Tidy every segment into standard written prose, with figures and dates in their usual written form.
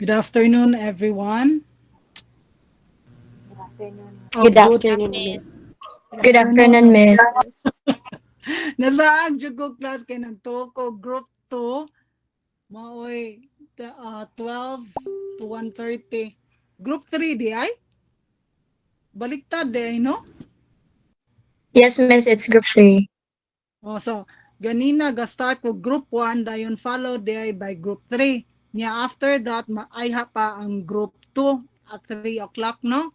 Good afternoon, everyone. Good Good afternoon, afternoon. Miss. Good Good afternoon, afternoon. Miss. Nasaag jud ko class kay nagtuo ko group 2 maoy 12 to 1:30. Group 3 di ay baliktad di ay no? Yes, Miss, it's group 3. Oh, so ganina ga start ko group 1 dayon follow di ay by group 3. Nya after that ay ha pa ang group 2 at 3 o'clock no?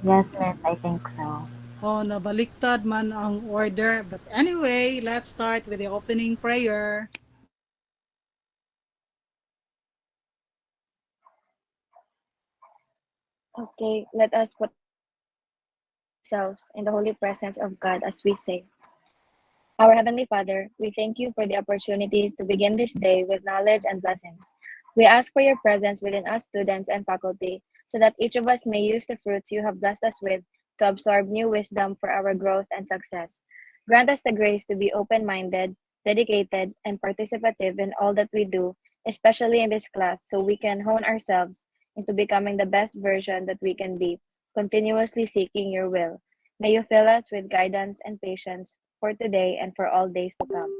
Yes, Miss, I think so. Oh, nabaliktad man ang order. But anyway, let's start with the opening prayer. Okay, let us put ourselves in the holy presence of God as we say, Our Heavenly Father, we thank you for the opportunity to begin this day with knowledge and blessings. We ask for your presence within us students and faculty so that each of us may use the fruits you have blessed us with to absorb new wisdom for our growth and success. Grant us the grace to be open minded, dedicated, and participative in all that we do, especially in this class, so we can hone ourselves into becoming the best version that we can be, continuously seeking your will. May you fill us with guidance and patience for today and for all days to come.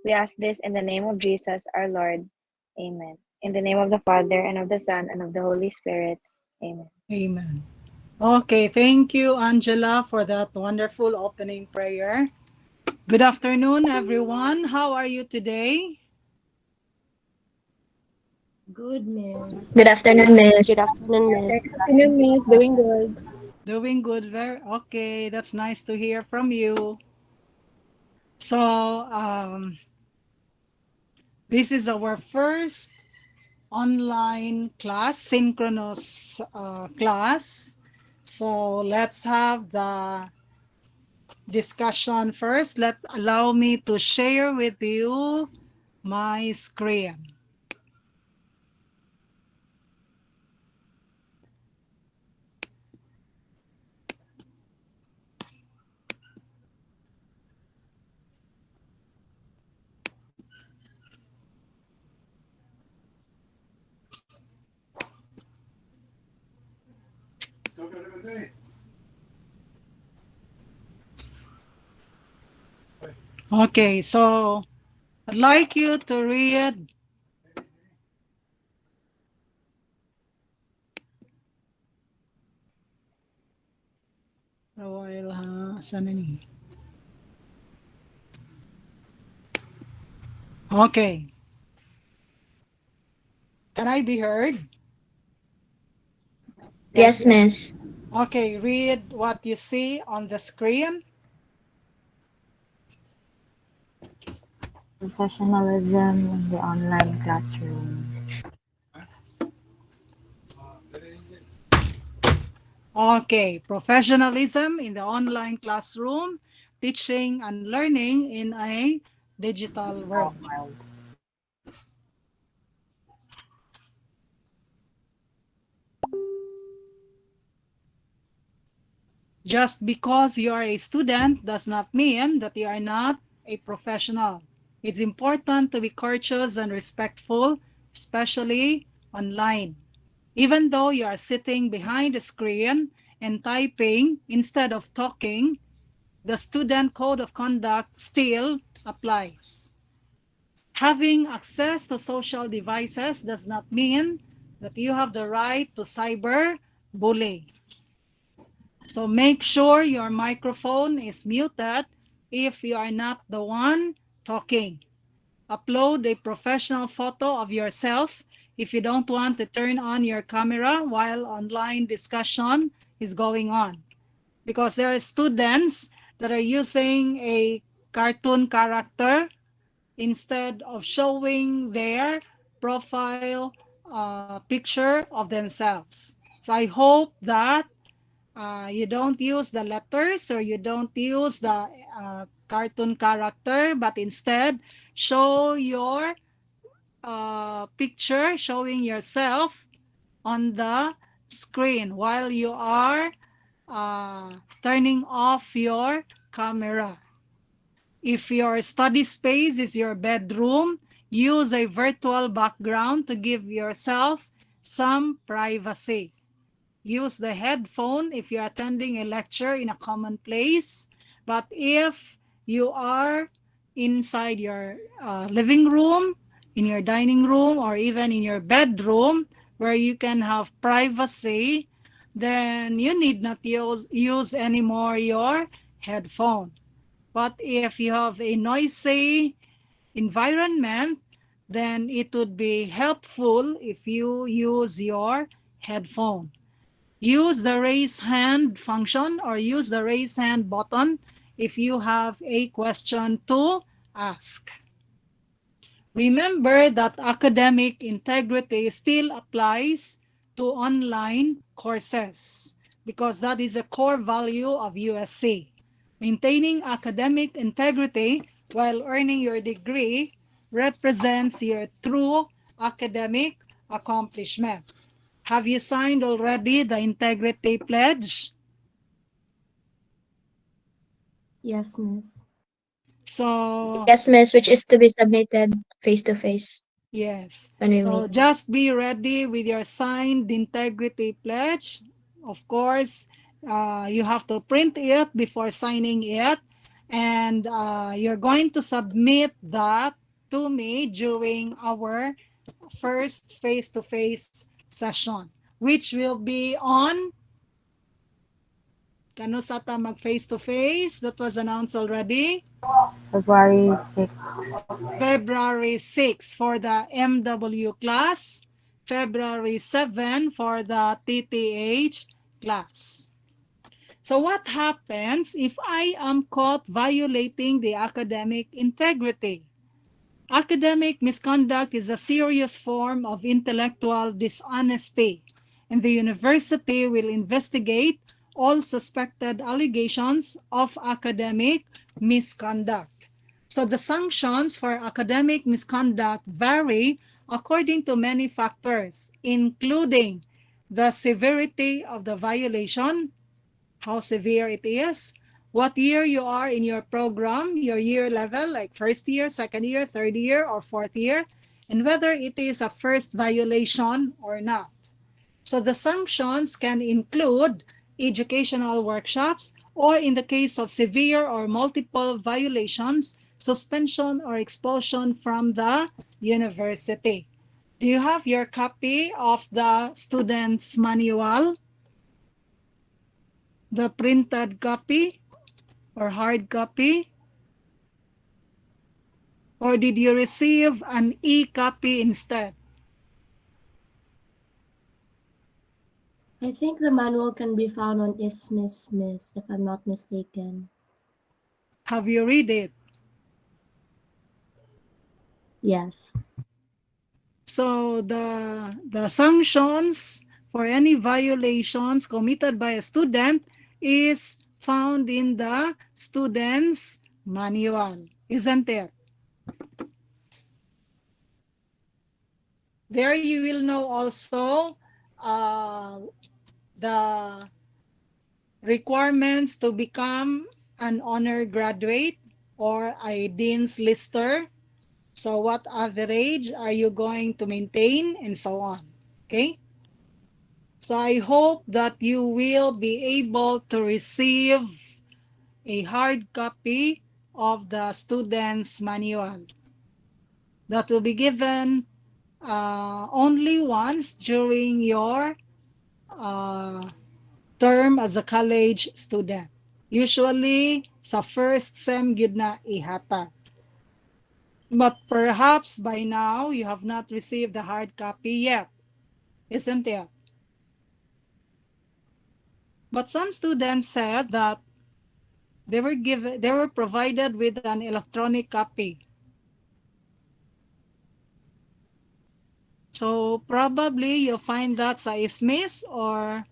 We ask this in the name of Jesus our Lord. Amen. In the name of the Father, and of the Son, and of the Holy Spirit. Amen. Amen. Okay, thank you, Angela, for that wonderful opening prayer. Good afternoon, everyone. How are you today? Good, miss. Good afternoon, Miss. Good afternoon, Miss. Good afternoon, Miss. Doing good. Doing good. Very okay. That's nice to hear from you. So, this is our first online class, synchronous class. So let's have the discussion first. Allow me to share with you my screen. Okay, so I'd like you to read. Saan na ni? Okay. Can I be heard? Yes, Miss. Okay, read what you see on the screen. Professionalism in the online classroom. Okay, professionalism in the online classroom, teaching and learning in a digital world. Just because you are a student does not mean that you are not a professional. It's important to be courteous and respectful, especially online. Even though you are sitting behind a screen and typing instead of talking, the student code of conduct still applies. Having access to social devices does not mean that you have the right to cyber bully. So make sure your microphone is muted if you are not the one talking. Upload a professional photo of yourself if you don't want to turn on your camera while online discussion is going on. Because there are students that are using a cartoon character instead of showing their profile picture of themselves. So I hope that you don't use the letters or you don't use the cartoon character, but instead show your picture showing yourself on the screen while you are turning off your camera. If your study space is your bedroom, Use a virtual background to give yourself some privacy. Use the headphone if you're attending a lecture in a common place. But if you are inside your living room, in your dining room, or even in your bedroom where you can have privacy, then you need not use anymore your headphone. But if you have a noisy environment, then it would be helpful if you use your headphone. Use the raise hand function or use the raise hand button if you have a question to ask. Remember that academic integrity still applies to online courses because that is a core value of USC. Maintaining academic integrity while earning your degree represents your true academic accomplishment. Have you signed already the integrity pledge? Yes, Miss. So, Yes, miss, which is to be submitted face to face yes. when we So meet. just be ready with your signed integrity pledge. Of course, you have to print it before signing it. And you're going to submit that to me during our first face-to-face session, which will be on Kano sata mag face-to-face? That was announced already. February 6. February 6 for the MW class, February 7 for the TTH class. So what happens if I am caught violating the academic integrity? Academic misconduct is a serious form of intellectual dishonesty, and the university will investigate all suspected allegations of academic misconduct. So the sanctions for academic misconduct vary according to many factors, including the severity of the violation, how severe it is, what year you are in your program, your year level, like first year, second year, third year, or fourth year, and whether it is a first violation or not. So the sanctions can include educational workshops, or in the case of severe or multiple violations, suspension or expulsion from the university. Do you have your copy of the student's manual? The printed copy or hard copy? Or did you receive an e-copy instead? I think the manual can be found on ISMIS, Miss, if I'm not mistaken. Have you read it? Yes. So the sanctions for any violations committed by a student is found in the student's manual, isn't it? There you will know also the requirements to become an honor graduate or a dean's lister. So what average are you going to maintain and so on. Okay? So I hope that you will be able to receive a hard copy of the student's manual that will be given only once during your uh, term as a college student. Usually, sa first sem gyud na ihata. But perhaps by now, you have not received the hard copy yet, isn't it? But some students said that they were provided with an electronic copy. So probably you'll find that sa ISMIS or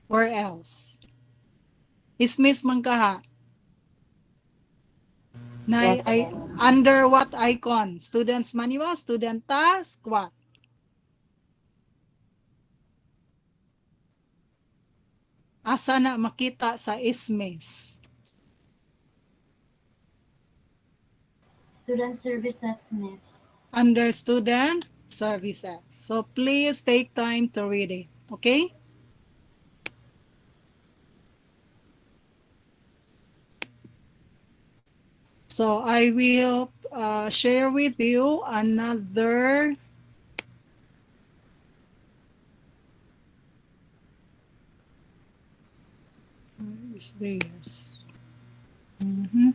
where else? ISMIS man kaha. Na Yes. I under what icon? Students manual, student task, what? Asa na makita sa ISMIS? Student services, Miss. under student services. So please take time to read it, okay? So I will share with you another is this. Mhm.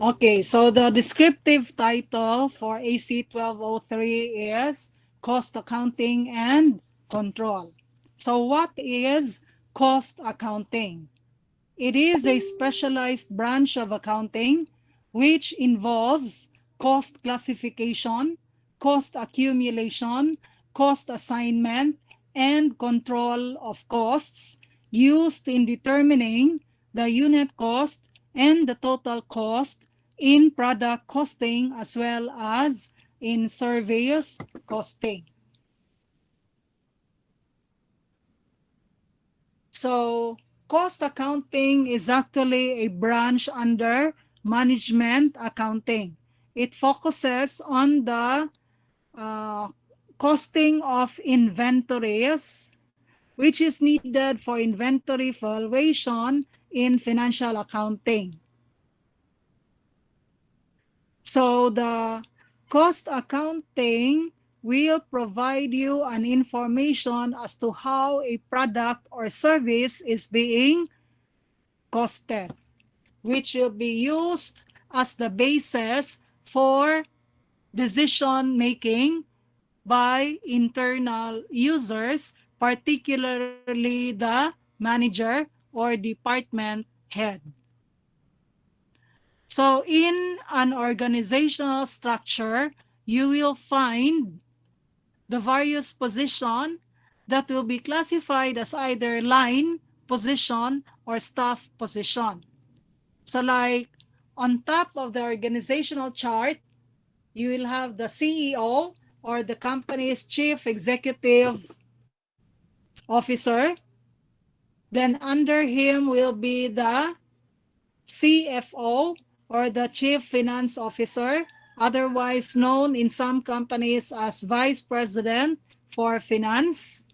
Okay, so the descriptive title for AC 1203 is Cost Accounting and Control. So what is cost accounting? It is a specialized branch of accounting which involves cost classification, cost accumulation, cost assignment, and control of costs used in determining the unit cost and the total cost in product costing as well as in service costing. So cost accounting is actually a branch under management accounting. It focuses on the uh, costing of inventories, which is needed for inventory valuation in financial accounting. So the cost accounting will provide you an information as to how a product or service is being costed, which will be used as the basis for decision making by internal users, particularly the manager or department head. So in an organizational structure, you will find the various position that will be classified as either line position or staff position. So like on top of the organizational chart, you will have the CEO or the company's chief executive officer. Then under him will be the CFO or the chief finance officer, otherwise known in some companies as vice president for finance.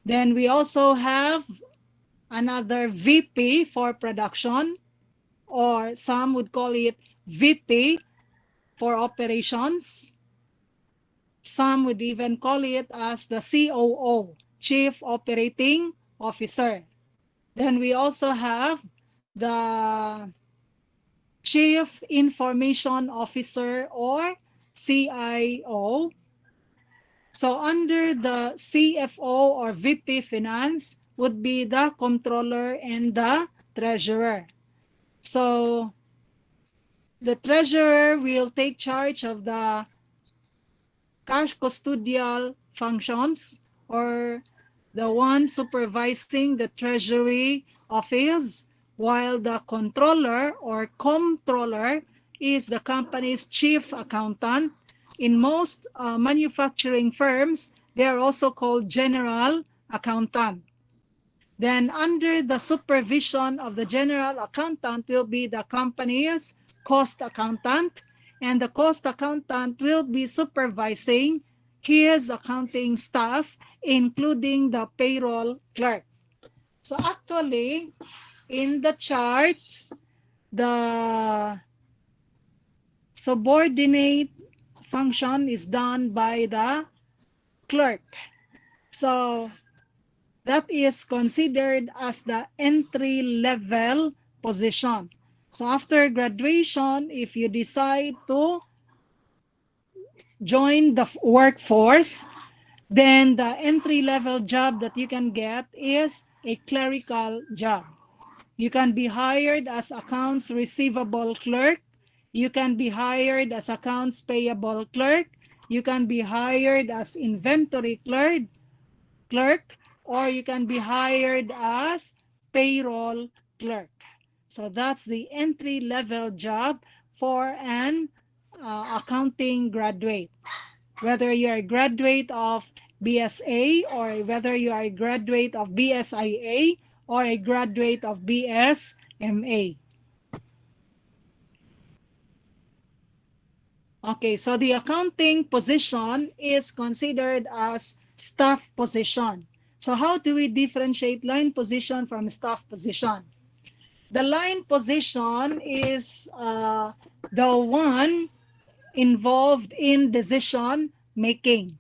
Then we also have another VP for production, or some would call it VP for operations. Some would even call it as the COO, Chief Operating Officer. Then we also have the Chief Information Officer or CIO. So under the CFO or VP Finance would be the controller and the treasurer. So the treasurer will take charge of the cash custodial functions, or the one supervising the treasury office, while the controller or comptroller is the company's chief accountant. In most manufacturing firms, they are also called general accountant. Then under the supervision of the general accountant will be the company's cost accountant, and the cost accountant will be supervising his accounting staff, including the payroll clerk. So actually, in the chart, the subordinate function is done by the clerk. So that is considered as the entry level position. So after graduation, if you decide to join the workforce, then the entry level job that you can get is a clerical job. You can be hired as accounts receivable clerk. You can be hired as accounts payable clerk. You can be hired as inventory clerk, or you can be hired as payroll clerk. So that's the entry level job for an accounting graduate. Whether you're a graduate of BSA or whether you are a graduate of BSIA or a graduate of BSMA. Okay, so the accounting position is considered as staff position. So how do we differentiate line position from staff position? The line position is the one involved in decision making,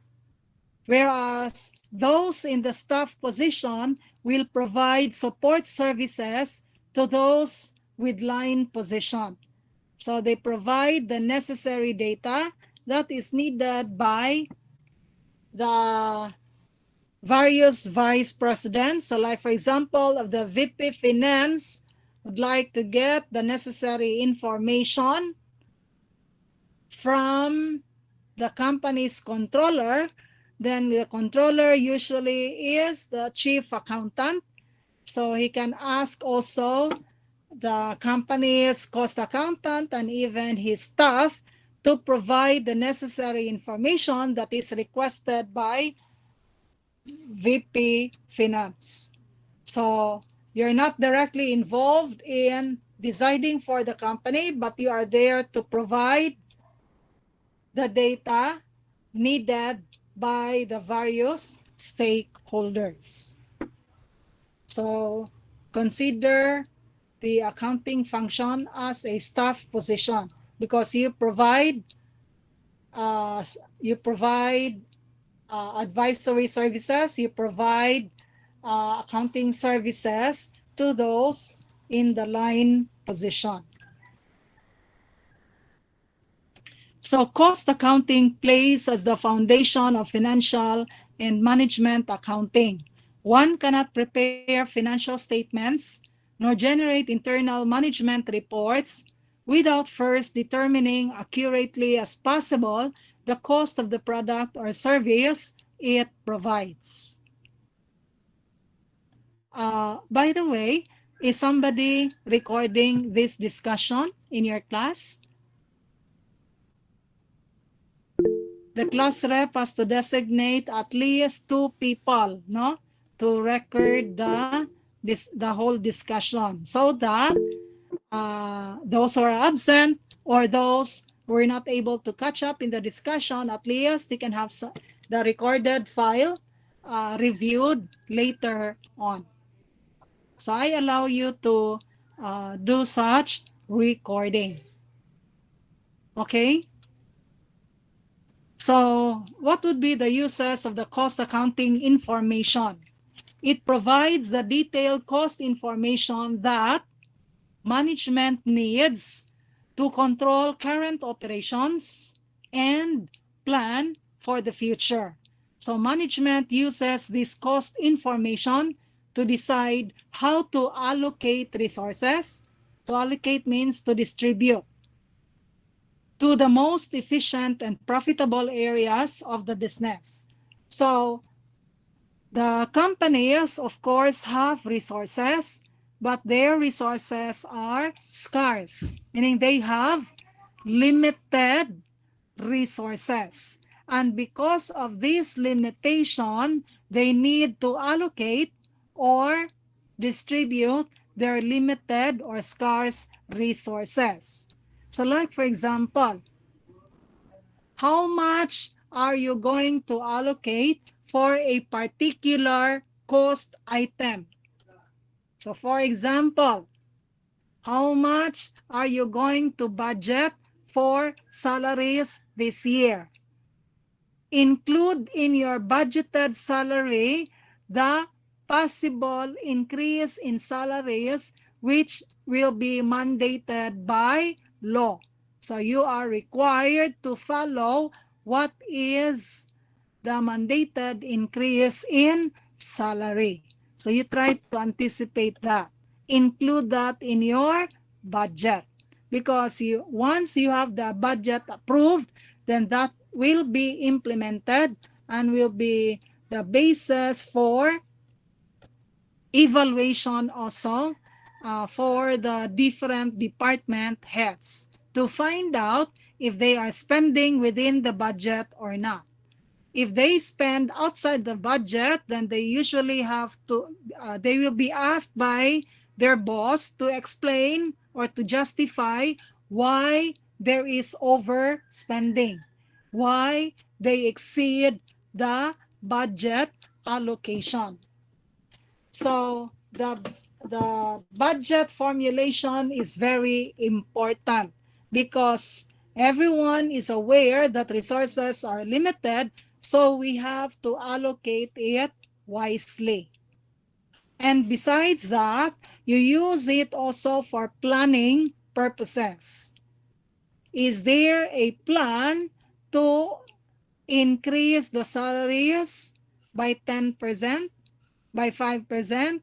whereas those in the staff position will provide support services to those with line position. So they provide the necessary data that is needed by the various vice presidents. So like for example, of the VP Finance would like to get the necessary information from the company's controller, then the controller usually is the chief accountant. So he can ask also the company's cost accountant and even his staff to provide the necessary information that is requested by VP Finance. So you're not directly involved in deciding for the company, but you are there to provide the data needed by the various stakeholders. So consider the accounting function as a staff position because you provide advisory services, you provide accounting services to those in the line position. So cost accounting plays as the foundation of financial and management accounting. One cannot prepare financial statements nor generate internal management reports without first determining accurately as possible the cost of the product or service it provides. By the way, is somebody recording this discussion in your class? The class rep has to designate at least 2 people, no, to record the whole discussion, so that those who are absent or those who are not able to catch up in the discussion, at least they can have the recorded file reviewed later on. So I allow you to do such recording. Okay? So what would be the uses of the cost accounting information? It provides the detailed cost information that management needs to control current operations and plan for the future. So management uses this cost information to decide how to allocate resources. To allocate means to distribute to the most efficient and profitable areas of the business. So the companies, of course, have resources, but their resources are scarce, meaning they have limited resources. And because of this limitation, they need to allocate or distribute their limited or scarce resources. So like for example, how much are you going to allocate for a particular cost item? So for example, how much are you going to budget for salaries this year? Include in your budgeted salary the possible increase in salaries which will be mandated by law. So you are required to follow what is the mandated increase in salary. So you try to anticipate that. Include that in your budget. Because once you have the budget approved, then that will be implemented and will be the basis for evaluation also for the different department heads to find out if they are spending within the budget or not. If they spend outside the budget, then they usually have to, they will be asked by their boss to explain or to justify why there is overspending, why they exceed the budget allocation. So the budget formulation is very important because everyone is aware that resources are limited, so we have to allocate it wisely. And besides that, you use it also for planning purposes. Is there a plan to increase the salaries by 10%, by 5%,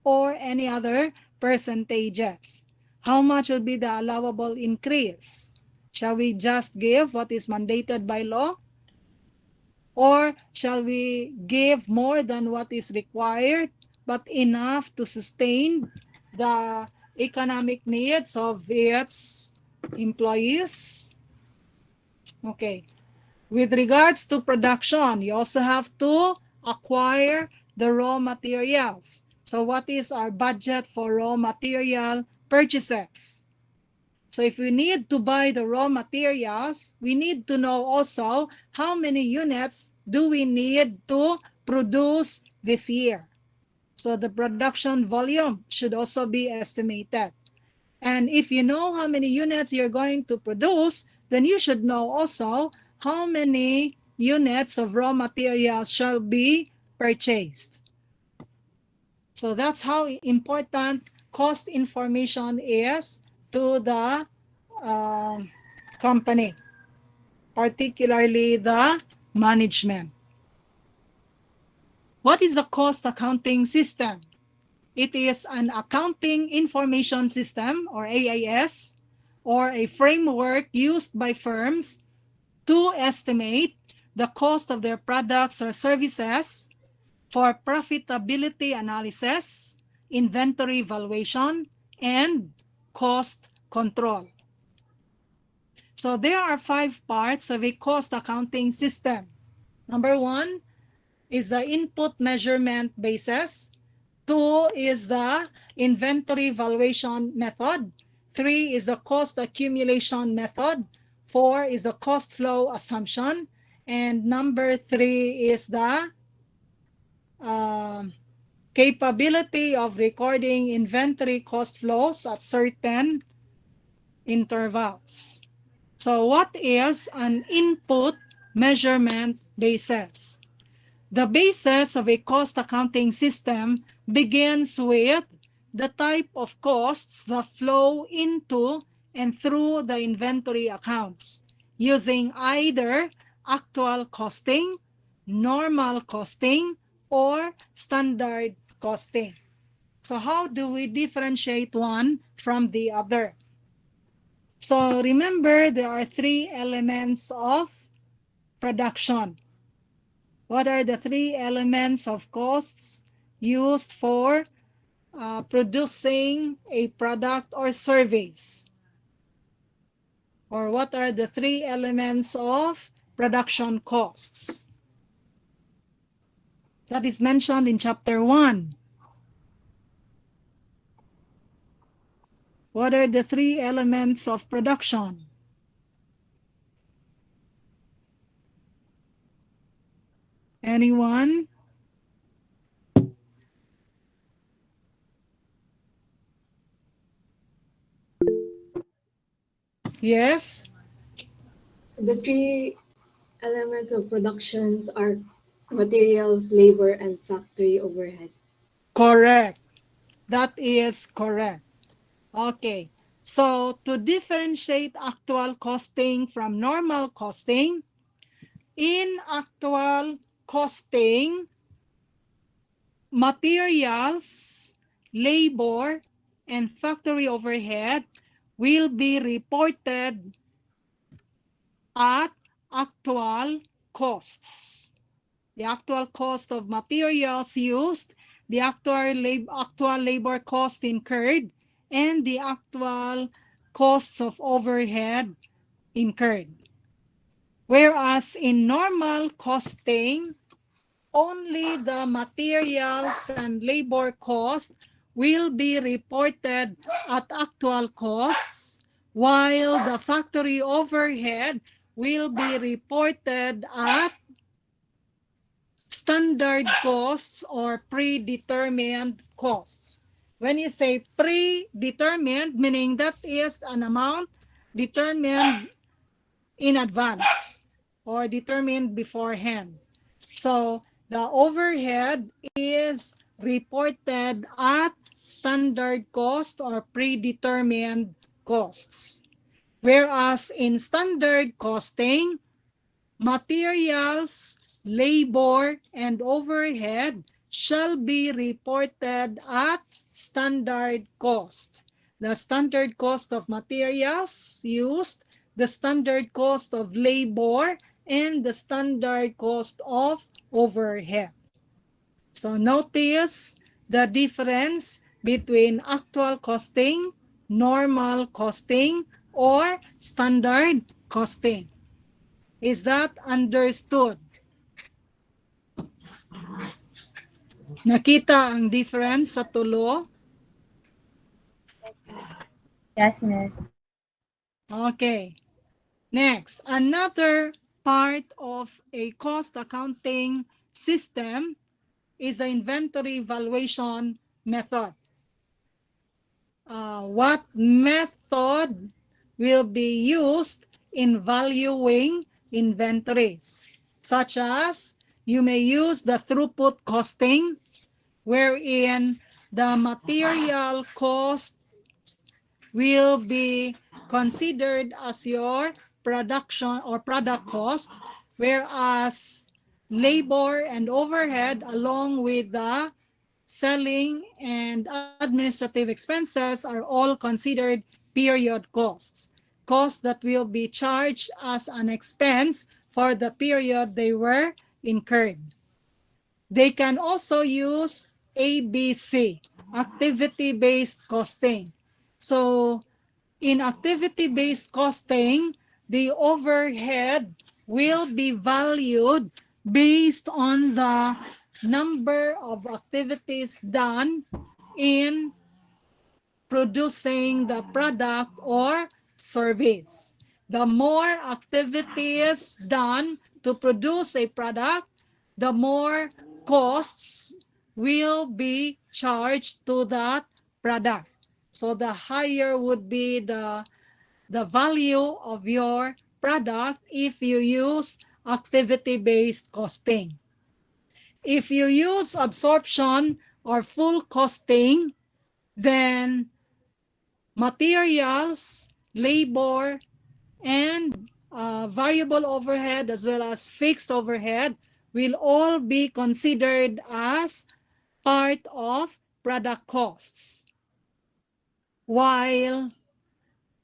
or any other percentages? How much would be the allowable increase? Shall we just give what is mandated by law? Or shall we give more than what is required, but enough to sustain the economic needs of its employees? Okay. With regards to production, you also have to acquire the raw materials. So what is our budget for raw material purchases? So if we need to buy the raw materials, we need to know also how many units do we need to produce this year. So the production volume should also be estimated. And if you know how many units you're going to produce, then you should know also how many units of raw materials shall be purchased. So that's how important cost information is to the company, particularly the management. What is a cost accounting system? It is an accounting information system, or AIS, or a framework used by firms to estimate the cost of their products or services for profitability analysis, inventory valuation, and cost control. So there are 5 parts of a cost accounting system. Number 1 is the input measurement basis. 2 is the inventory valuation method. 3 is the cost accumulation method. 4 is the cost flow assumption. And number 3 is the capability of recording inventory cost flows at certain intervals. So what is an input measurement basis? The basis of a cost accounting system begins with the type of costs that flow into and through the inventory accounts using either actual costing, normal costing, or standard costing. So how do we differentiate one from the other? So remember, there are 3 elements of production. What are the 3 elements of costs used for producing a product or service? Or what are the 3 elements of production costs? That is mentioned in chapter 1. What are the 3 elements of production? Anyone? Yes? The three elements of productions are materials, labor, and factory overhead. Correct. That is correct. Okay. So to differentiate actual costing from normal costing, in actual costing, materials, labor, and factory overhead will be reported at actual costs. The actual cost of materials used, the actual labor cost incurred, and the actual costs of overhead incurred. Whereas in normal costing, only the materials and labor cost will be reported at actual costs, while the factory overhead will be reported at standard costs or predetermined costs. When you say predetermined, meaning that is an amount determined in advance or determined beforehand. So the overhead is reported at standard cost or predetermined costs. Whereas in standard costing, materials, labor, and overhead shall be reported at standard cost. The standard cost of materials used, the standard cost of labor, and the standard cost of overhead. So notice the difference between actual costing, normal costing, or standard costing. Is that understood? Nakita ang difference sa tulo? Yes, Miss. Okay. Next, another part of a cost accounting system is the inventory valuation method. What method will be used in valuing inventories? Such as, you may use the throughput costing, wherein the material cost will be considered as your production or product cost, whereas labor and overhead along with the selling and administrative expenses are all considered period costs, costs that will be charged as an expense for the period they were incurred. They can also use ABC, activity-based costing. So in activity-based costing, the overhead will be valued based on the number of activities done in producing the product or service. The more activities done to produce a product, the more costs will be charged to that product. So the higher would be the value of your product if you use activity-based costing. If you use absorption or full costing, then materials, labor, and variable overhead as well as fixed overhead will all be considered as part of product costs. While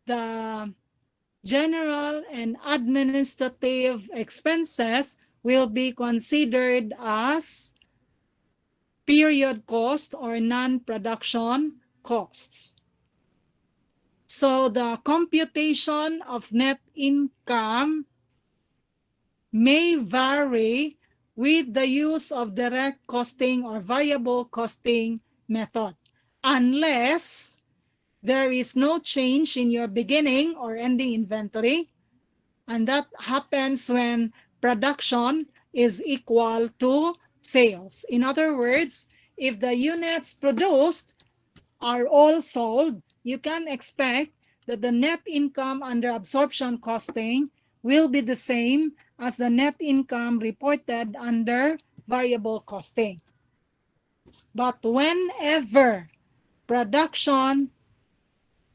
the general and administrative expenses will be considered as period cost or non-production costs. So the computation of net income may vary with the use of direct costing or variable costing method, unless there is no change in your beginning or ending inventory, and that happens when production is equal to sales. In other words, if the units produced are all sold, you can expect that the net income under absorption costing will be the same as the net income reported under variable costing. But whenever production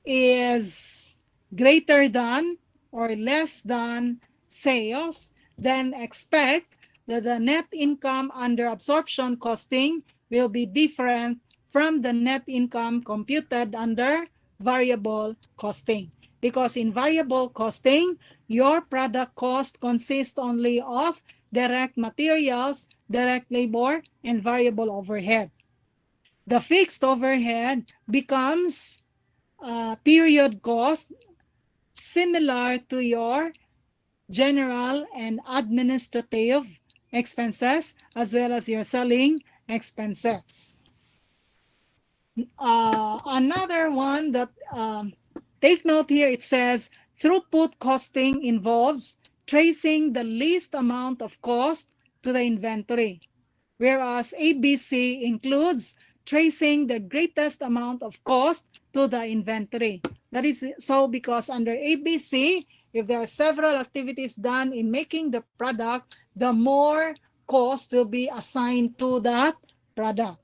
is greater than or less than sales, then expect that the net income under absorption costing will be different from the net income computed under variable costing. Because in variable costing, your product cost consists only of direct materials, direct labor, and variable overhead. The fixed overhead becomes period cost similar to your general and administrative expenses as well as your selling expenses. Another one that take note here, it says throughput costing involves tracing the least amount of cost to the inventory, whereas ABC includes tracing the greatest amount of cost to the inventory. That is so because under ABC, if there are several activities done in making the product, the more cost will be assigned to that product.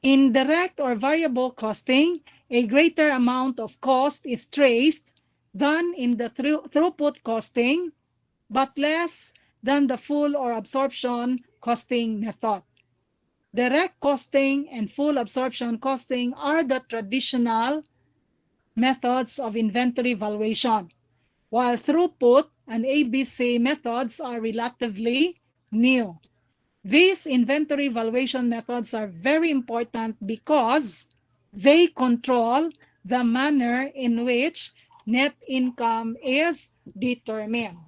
In direct or variable costing, a greater amount of cost is traced than in the throughput costing, but less than the full or absorption costing method. Direct costing and full absorption costing are the traditional methods of inventory valuation, while throughput and ABC methods are relatively new. These inventory valuation methods are very important because they control the manner in which net income is determined.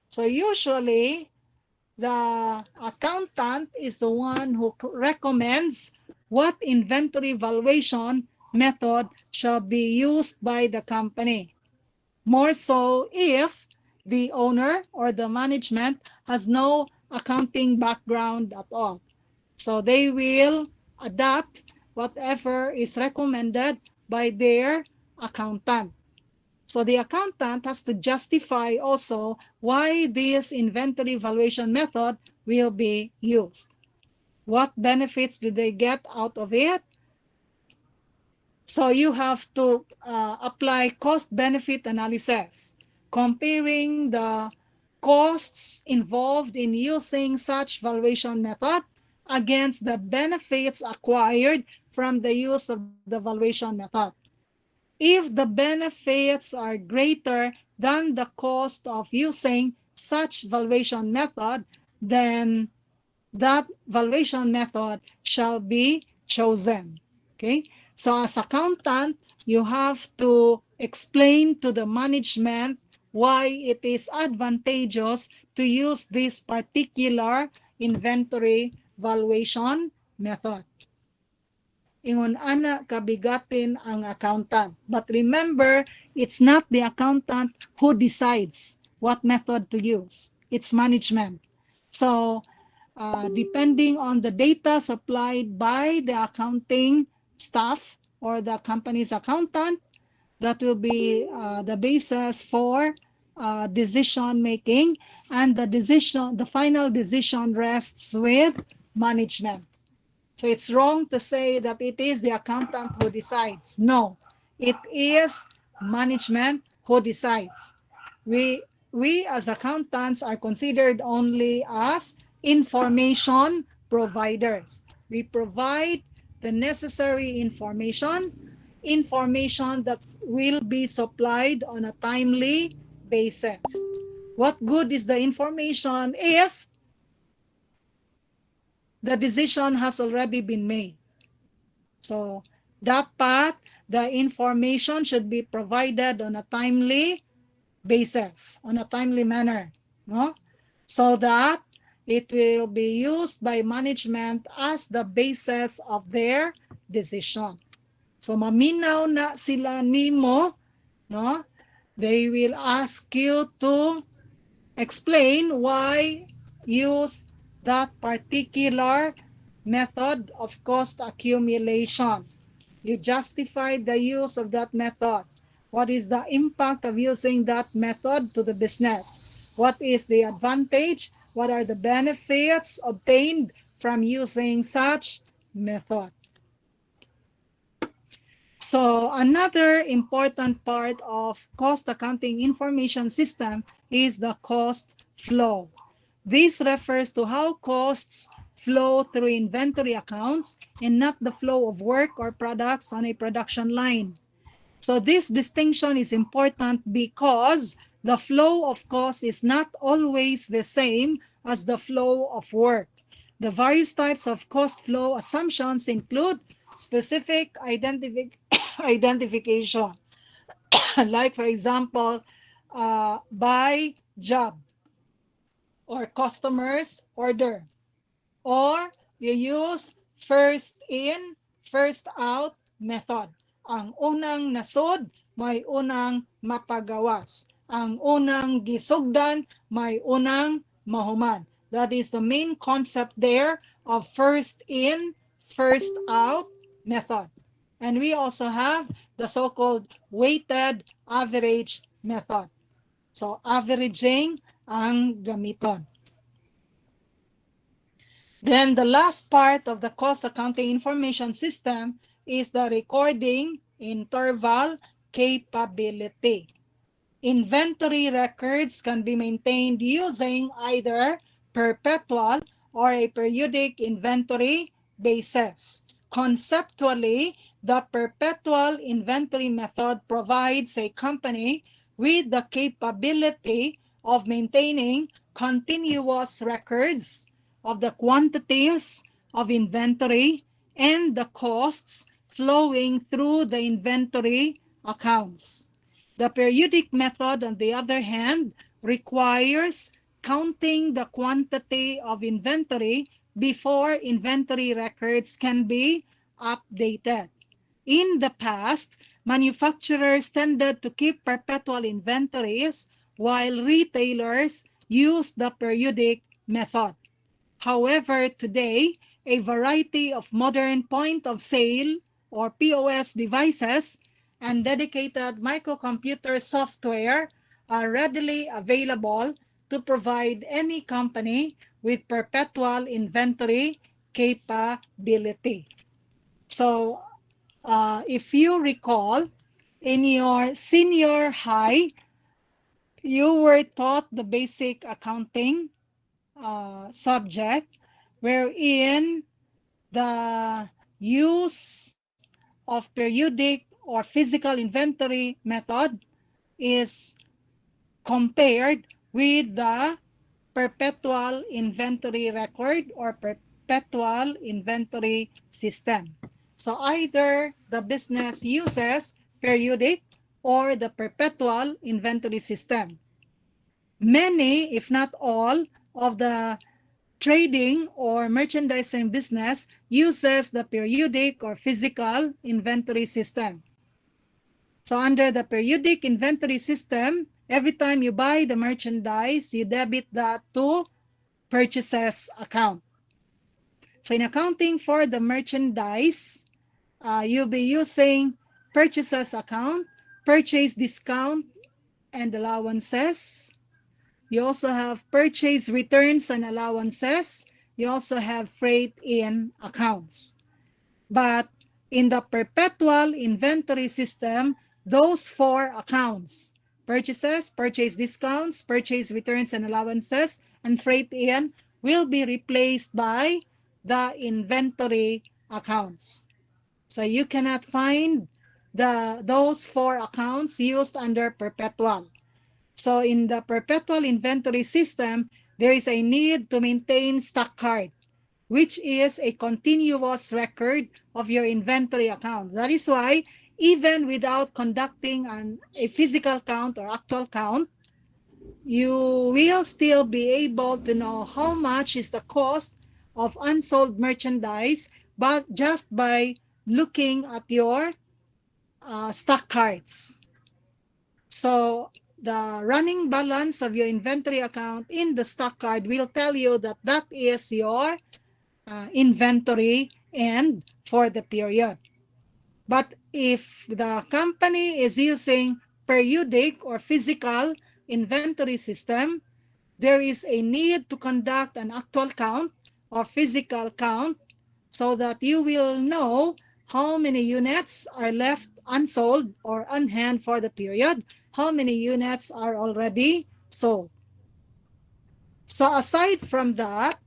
So usually, the accountant is the one who recommends what inventory valuation method shall be used by the company. More so if the owner or the management has no accounting background at all. So they will adapt whatever is recommended by their accountant. So the accountant has to justify also why this inventory valuation method will be used. What benefits do they get out of it? So you have to apply cost-benefit analysis, comparing the costs involved in using such valuation method against the benefits acquired from the use of the valuation method. If the benefits are greater than the cost of using such valuation method, then that valuation method shall be chosen. Okay? So as accountant, you have to explain to the management why it is advantageous to use this particular inventory valuation method. Ingon ana kabigatin ang accountant. But remember, it's not the accountant who decides what method to use. It's management. So, depending on the data supplied by the accounting staff or the company's accountant, that will be the basis for decision making, and the final decision rests with management. So it's wrong to say that it is the accountant who decides. No, it is management who decides. We as accountants are considered only as information providers. We provide the necessary information that will be supplied on a timely basis. What good is the information if the decision has already been made? So, dapat the information should be provided on a timely basis, on a timely manner, no? So that it will be used by management as the basis of their decision. So, maminaw na sila nimo, no? They will ask you to explain why use that particular method of cost accumulation. You justify the use of that method. What is the impact of using that method to the business? What is the advantage? What are the benefits obtained from using such method? So another important part of cost accounting information system is the cost flow. This refers to how costs flow through inventory accounts and not the flow of work or products on a production line. So this distinction is important because the flow of cost is not always the same as the flow of work. The various types of cost flow assumptions include specific identification, like for example, by job or customers order, or you use first in, first out method. Ang unang nasod, may unang mapagawas. Ang unang gisugdan, may unang mahuman. That is the main concept there of first in, first out method. And we also have the so-called weighted average method. So averaging ang gamiton. Then the last part of the cost accounting information system is the recording interval capability. Inventory records can be maintained using either perpetual or a periodic inventory basis. Conceptually, the perpetual inventory method provides a company with the capability of maintaining continuous records of the quantities of inventory and the costs flowing through the inventory accounts. The periodic method, on the other hand, requires counting the quantity of inventory before inventory records can be updated. In the past, manufacturers tended to keep perpetual inventories while retailers used the periodic method. However, today, a variety of modern point of sale or POS devices and dedicated microcomputer software are readily available to provide any company with perpetual inventory capability. So, if you recall, in your senior high, you were taught the basic accounting subject, wherein the use of periodic or physical inventory method is compared with the perpetual inventory record or perpetual inventory system. So either the business uses periodic or the perpetual inventory system. Many, if not all, of the trading or merchandising business uses the periodic or physical inventory system. So under the periodic inventory system, every time you buy the merchandise, you debit that to purchases account. So in accounting for the merchandise, you'll be using purchases account, purchase discount and allowances. You also have purchase returns and allowances. You also have freight in accounts. But in the perpetual inventory system, those four accounts, purchases, purchase discounts, purchase returns and allowances, and freight in, will be replaced by the inventory accounts. So you cannot find those four accounts used under perpetual. So in the perpetual inventory system, there is a need to maintain stock card, which is a continuous record of your inventory account. That is why even without conducting a physical count or actual count, you will still be able to know how much is the cost of unsold merchandise, but just by looking at your stock cards. So the running balance of your inventory account in the stock card will tell you that that is your inventory end for the period. But if the company is using periodic or physical inventory system, there is a need to conduct an actual count or physical count so that you will know how many units are left unsold or unhand for the period, how many units are already sold. So aside from that,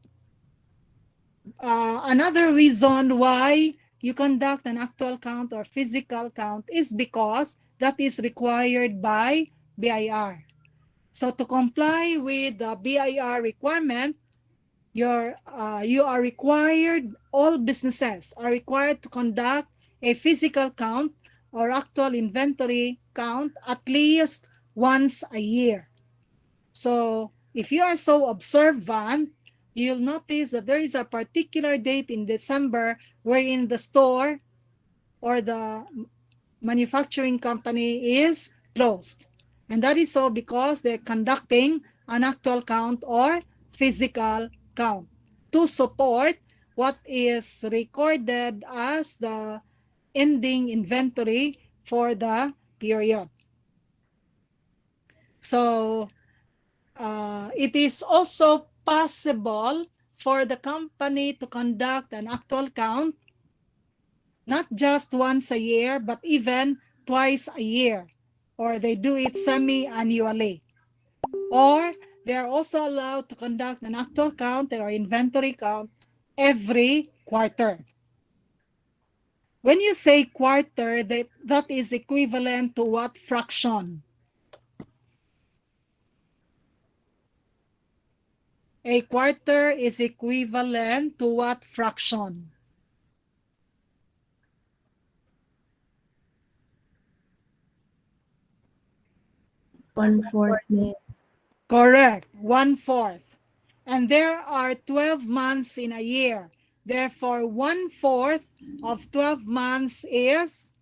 another reason why you conduct an actual count or physical count is because that is required by BIR. So to comply with the BIR requirement, you are required, all businesses are required to conduct a physical count or actual inventory count at least once a year. So if you are so observant, you'll notice that there is a particular date in December wherein the store or the manufacturing company is closed. And that is so because they're conducting an actual count or physical count to support what is recorded as the ending inventory for the period. So it is also possible for the company to conduct an actual count not just once a year, but even twice a year, or they do it semi-annually. Or they are also allowed to conduct an actual count or inventory count every quarter. When you say quarter, that is equivalent to what fraction? A quarter is equivalent to what fraction? 1/4, Miss. Correct, 1/4. And there are 12 months in a year. Therefore, 1/4 of 12 months is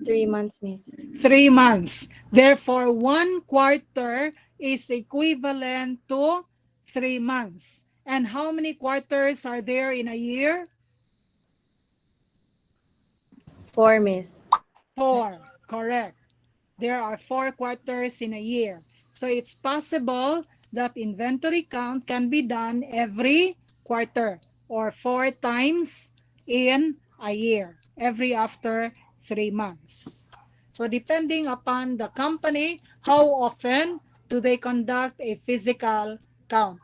3 months, Miss. 3 months. Therefore, 1/4 is equivalent to 3 months. And how many quarters are there in a year? 4, Miss. 4, correct. There are 4 quarters in a year. So it's possible that inventory count can be done every quarter or 4 times in a year, every after 3 months. So depending upon the company, how often do they conduct a physical count?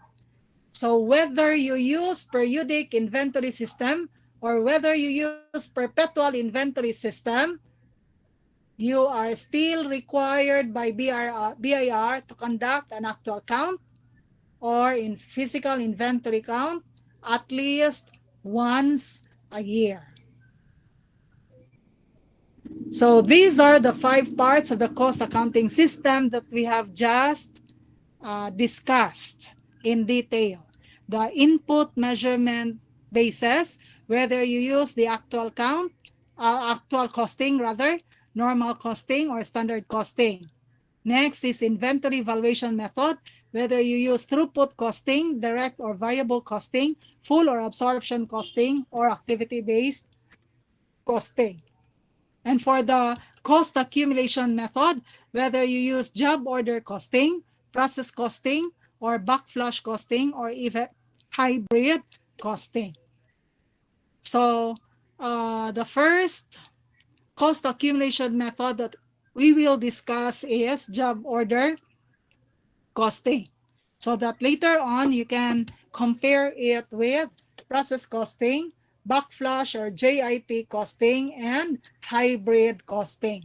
So whether you use periodic inventory system or whether you use perpetual inventory system, you are still required by BIR to conduct an actual count or in physical inventory count at least once a year. So these are the 5 parts of the cost accounting system that we have just discussed in detail. The input measurement basis, whether you use the actual count, actual costing rather, normal costing or standard costing. Next is inventory valuation method, whether you use throughput costing, direct or variable costing, full or absorption costing, or activity-based costing. And for the cost accumulation method, whether you use job order costing, process costing, or backflush costing, or even hybrid costing. So the first cost accumulation method that we will discuss is job order costing. So that later on you can compare it with process costing, backflush or JIT costing, and hybrid costing.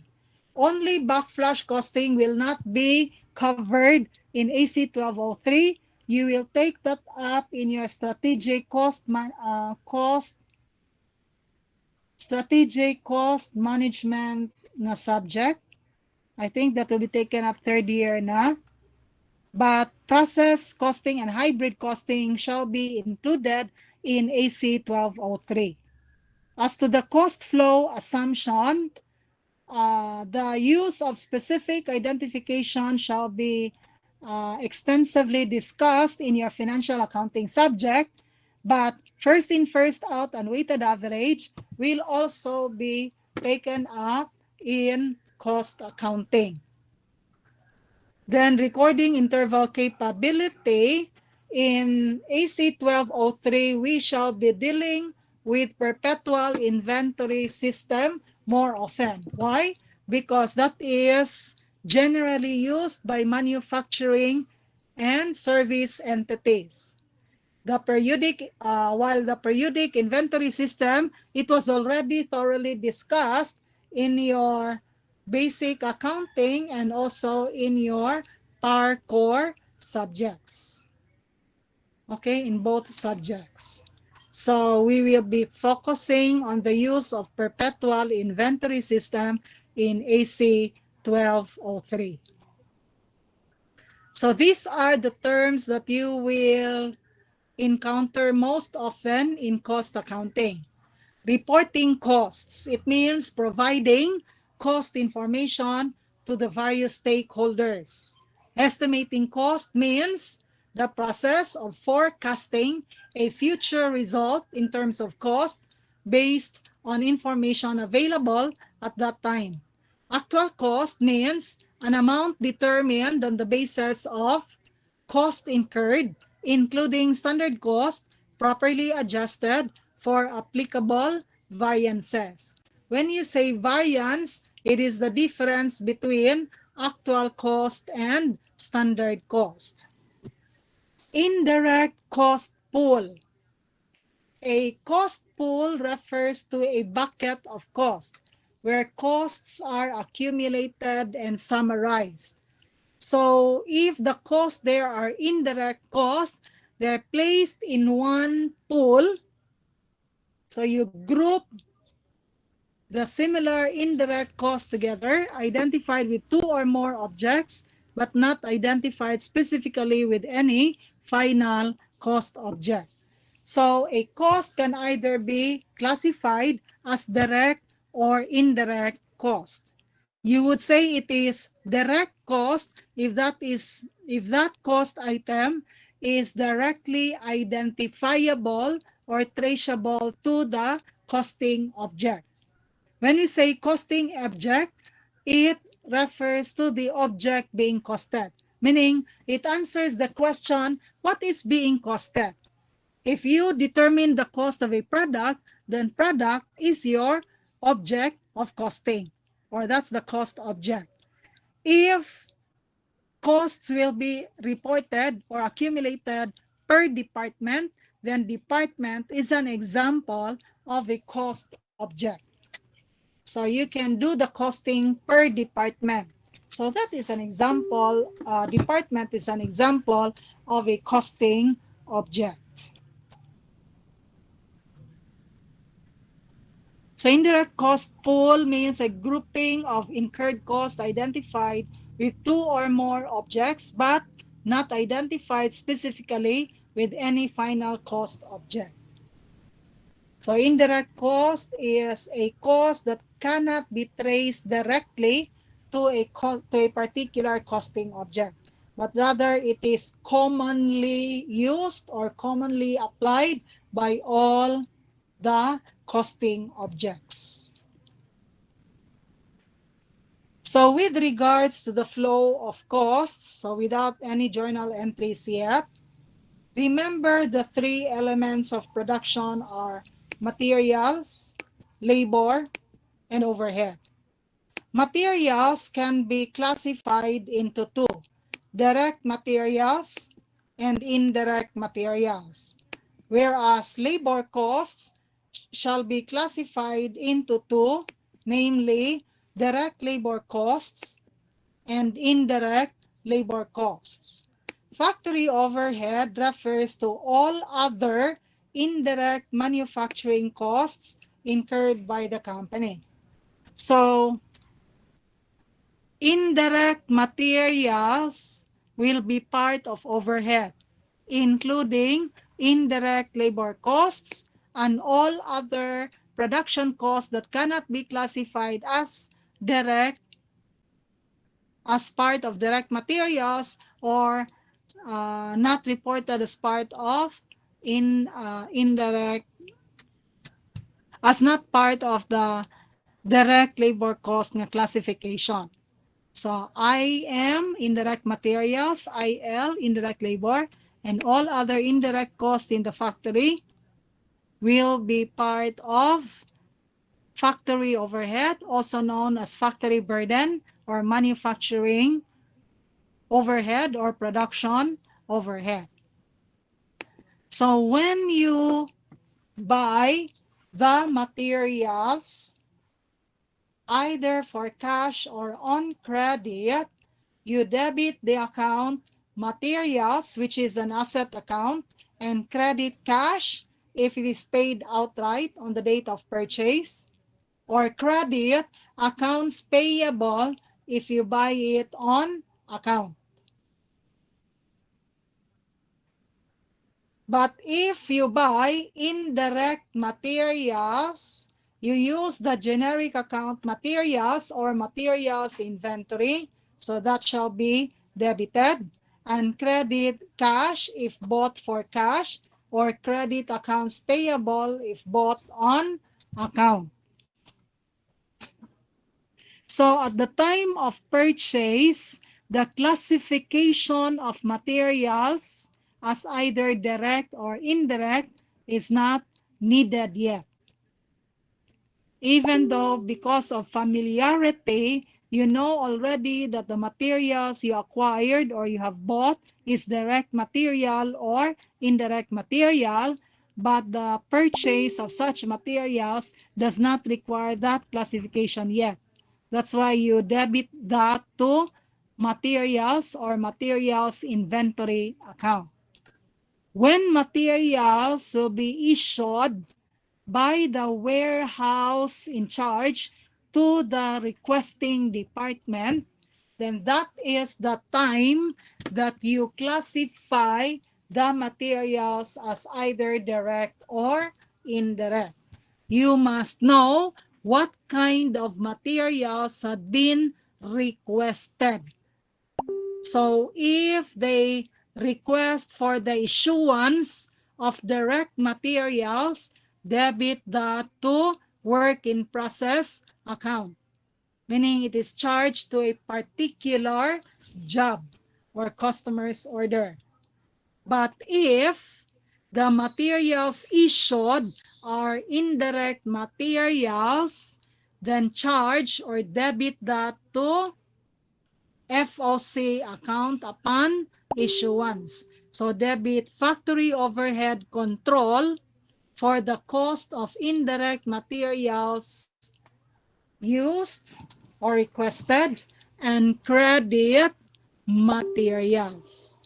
Only backflush costing will not be covered in AC 1203. You will take that up in your strategic cost management na subject. I think that will be taken up 3rd year na. But process costing and hybrid costing shall be included in AC 1203. As to the cost flow assumption, the use of specific identification shall be extensively discussed in your financial accounting subject, but first in, first out, and weighted average will also be taken up in cost accounting. Then recording interval capability, in AC 1203, we shall be dealing with perpetual inventory system more often. Why? Because that is generally used by manufacturing and service entities. While the periodic inventory system, it was already thoroughly discussed in your basic accounting and also in your PAR core subjects. Okay, in both subjects. So we will be focusing on the use of perpetual inventory system in AC 1203. So these are the terms that you will encounter most often in cost accounting. Reporting costs. It means providing cost information to the various stakeholders. Estimating cost means the process of forecasting a future result in terms of cost based on information available at that time. Actual cost means an amount determined on the basis of cost incurred, including standard cost, properly adjusted for applicable variances. When you say variance, it is the difference between actual cost and standard cost. Indirect cost pool. A cost pool refers to a bucket of cost where costs are accumulated and summarized. So if the costs there are indirect costs, they're placed in one pool. So you group the similar indirect costs together, identified with two or more objects, but not identified specifically with any final cost object. So a cost can either be classified as direct or indirect cost. You would say it is direct cost if that cost item is directly identifiable or traceable to the costing object. When we say costing object, it refers to the object being costed, meaning it answers the question, what is being costed? If you determine the cost of a product, then product is your object of costing, or that's the cost object. If costs will be reported or accumulated per department, then department is an example of a cost object. So you can do the costing per department. So that is an example, department is an example of a costing object. So indirect cost pool means a grouping of incurred costs identified with two or more objects, but not identified specifically with any final cost object. So indirect cost is a cost that cannot be traced directly to a particular costing object, but rather it is commonly used or commonly applied by all the costing objects. So with regards to the flow of costs, so without any journal entries yet, remember the three elements of production are materials, labor, and overhead. Materials can be classified into two, direct materials and indirect materials, whereas labor costs shall be classified into two, namely direct labor costs and indirect labor costs. Factory overhead refers to all other indirect manufacturing costs incurred by the company. So indirect materials will be part of overhead, including indirect labor costs and all other production costs that cannot be classified as direct as part of direct materials, or not reported as part of indirect, as not part of the direct labor cost nga classification. So IM, indirect materials, IL, indirect labor, and all other indirect costs in the factory will be part of factory overhead, also known as factory burden or manufacturing overhead or production overhead. So when you buy the materials either for cash or on credit, you debit the account materials, which is an asset account, and credit cash if it is paid outright on the date of purchase, or credit accounts payable if you buy it on account. But if you buy indirect materials, you use the generic account materials or materials inventory, so that shall be debited, and credit cash if bought for cash, or credit accounts payable if bought on account. So at the time of purchase, the classification of materials as either direct or indirect is not needed yet. Even though because of familiarity, you know already that the materials you acquired or you have bought is direct material or indirect material, but the purchase of such materials does not require that classification yet. That's why you debit that to materials or materials inventory account. When materials will be issued by the warehouse in charge to the requesting department, then that is the time that you classify the materials as either direct or indirect. You must know what kind of materials had been requested. So if they request for the issuance of direct materials, debit that to work in process account, meaning it is charged to a particular job or customer's order. But if the materials issued are indirect materials, then charge or debit that to FOC account upon issuance. So debit factory overhead control for the cost of indirect materials used or requested, and credit materials.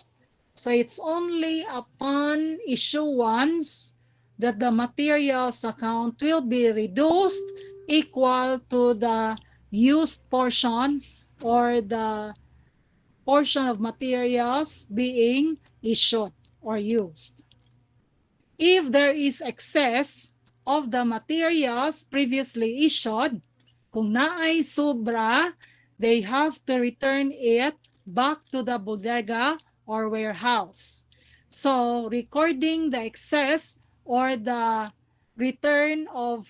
So it's only upon issuance that the materials account will be reduced equal to the used portion or the portion of materials being issued or used. If there is excess of the materials previously issued, kung naay sobra, they have to return it back to the bodega or warehouse. So recording the excess or the return of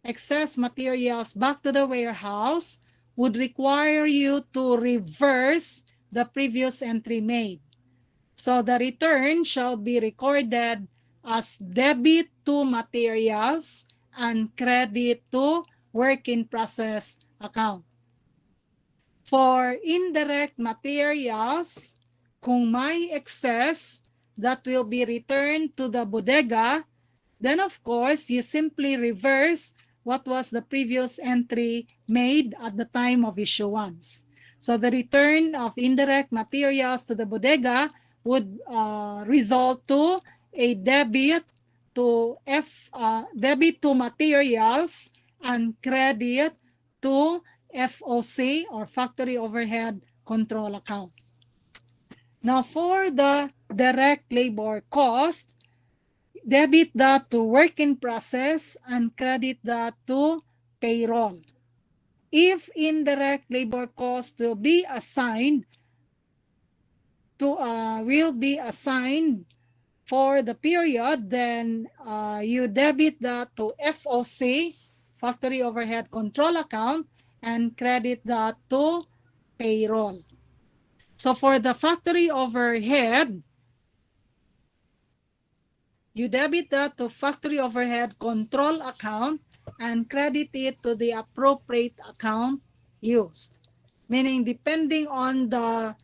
excess materials back to the warehouse would require you to reverse the previous entry made. So the return shall be recorded as debit to materials and credit to work in process account. For indirect materials, kung may excess that will be returned to the bodega, then of course you simply reverse what was the previous entry made at the time of issuance. So the return of indirect materials to the bodega would result to a debit to debit to materials and credit to FOC or factory overhead control account. Now for the direct labor cost, debit that to work in process and credit that to payroll. if indirect labor cost will be assigned for the period, then you debit that to FOC, factory overhead control account, and credit that to payroll. So for the factory overhead, you debit that to factory overhead control account and credit it to the appropriate account used. Meaning, depending on the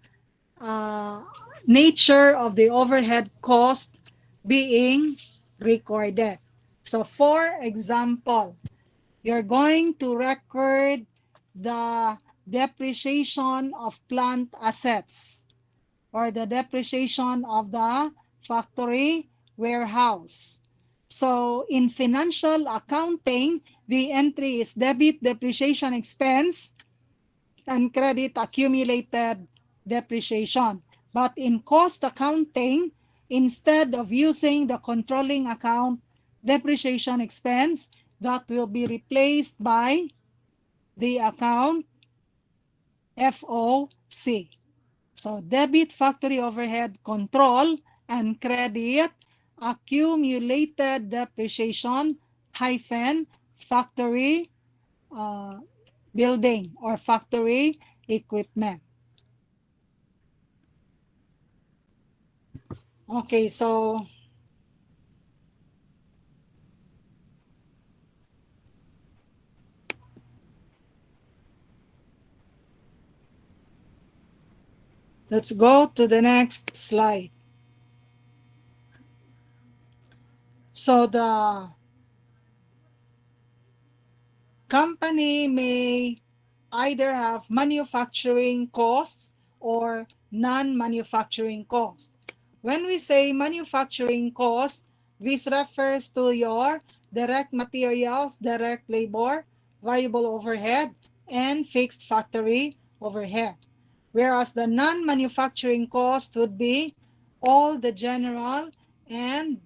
uh, nature of the overhead cost being recorded. So for example, you're going to record the depreciation of plant assets or the depreciation of the factory warehouse. So in financial accounting, the entry is debit depreciation expense and credit accumulated depreciation. But in cost accounting, instead of using the controlling account depreciation expense, that will be replaced by the account FOC. So debit factory overhead control and credit accumulated depreciation hyphen factory building or factory equipment. Okay, so let's go to the next slide. So the company may either have manufacturing costs or non-manufacturing costs. When we say manufacturing cost, this refers to your direct materials, direct labor, variable overhead, and fixed factory overhead. Whereas the non-manufacturing cost would be all the general and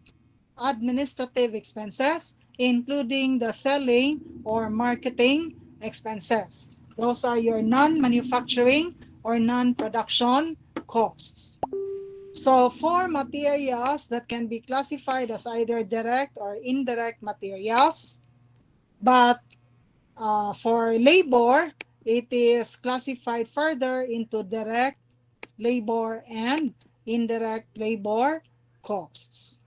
administrative expenses, including the selling or marketing expenses. Those are your non-manufacturing or non-production costs. So for materials that can be classified as either direct or indirect materials, but for labor, it is classified further into direct labor and indirect labor costs.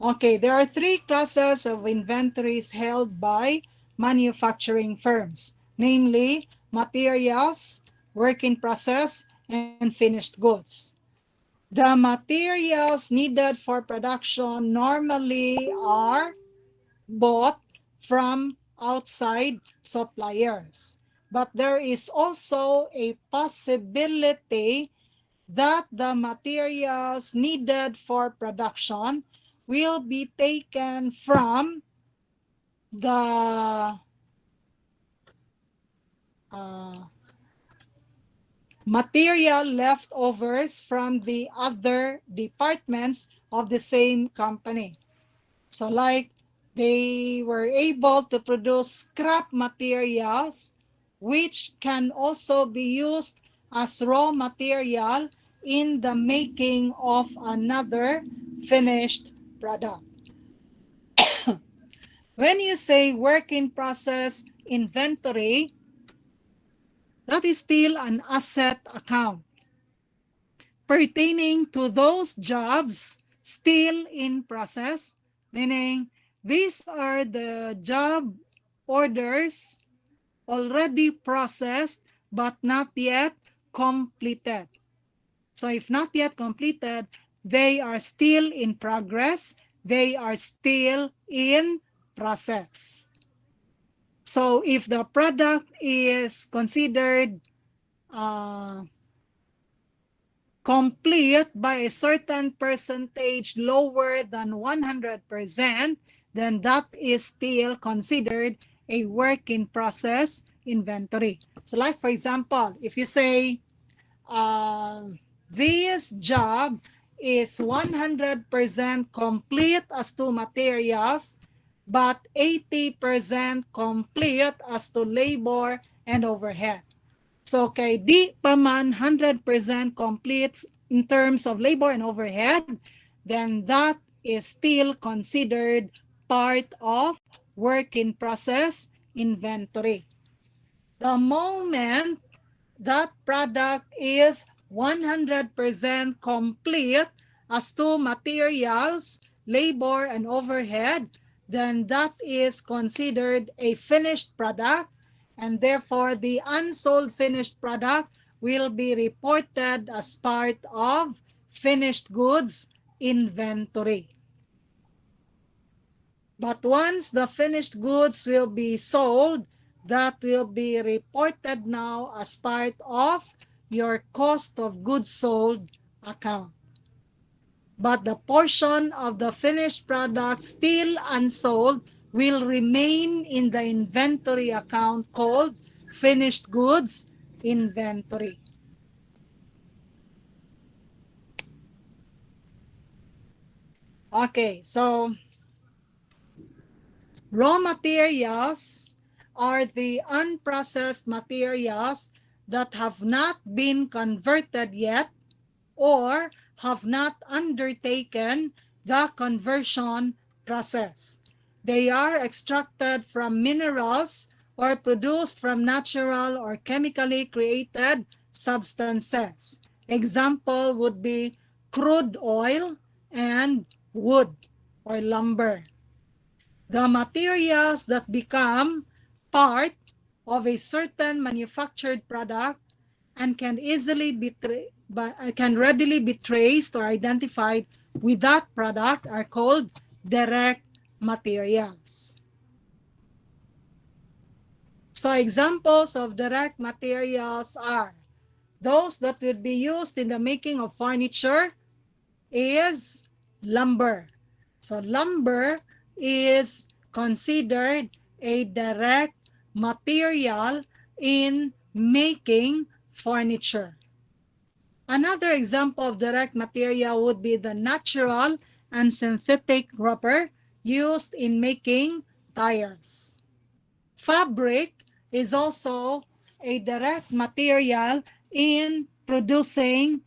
Okay, there are three classes of inventories held by manufacturing firms, namely materials, work in process, and finished goods. The materials needed for production normally are bought from outside suppliers. But there is also a possibility that the materials needed for production will be taken from the material leftovers from the other departments of the same company. So like they were able to produce scrap materials which can also be used as raw material in the making of another finished product. When you say work in process inventory, that is still an asset account pertaining to those jobs still in process, meaning these are the job orders already processed but not yet completed. So if not yet completed, they are still in progress. They are still in process. So if the product is considered complete by a certain percentage lower than 100%, then that is still considered a work in process inventory. So like for example, if you say this job is 100% complete as to materials, but 80% complete as to labor and overhead. So kay di pa man 100% complete in terms of labor and overhead, then that is still considered part of work in process inventory. The moment that product is 100% complete as to materials, labor, and overhead, then that is considered a finished product, and therefore the unsold finished product will be reported as part of finished goods inventory. But once the finished goods will be sold, that will be reported now as part of your cost of goods sold account. But the portion of the finished product still unsold will remain in the inventory account called finished goods inventory. Okay, so raw materials are the unprocessed materials that have not been converted yet or have not undertaken the conversion process. They are extracted from minerals or produced from natural or chemically created substances. Example would be crude oil and wood or lumber. The materials that become part of a certain manufactured product and can readily be traced or identified with that product are called direct materials. So examples of direct materials are those that would be used in the making of furniture is lumber. So lumber is considered a direct material in making furniture. Another example of direct material would be the natural and synthetic rubber used in making tires. Fabric is also a direct material in producing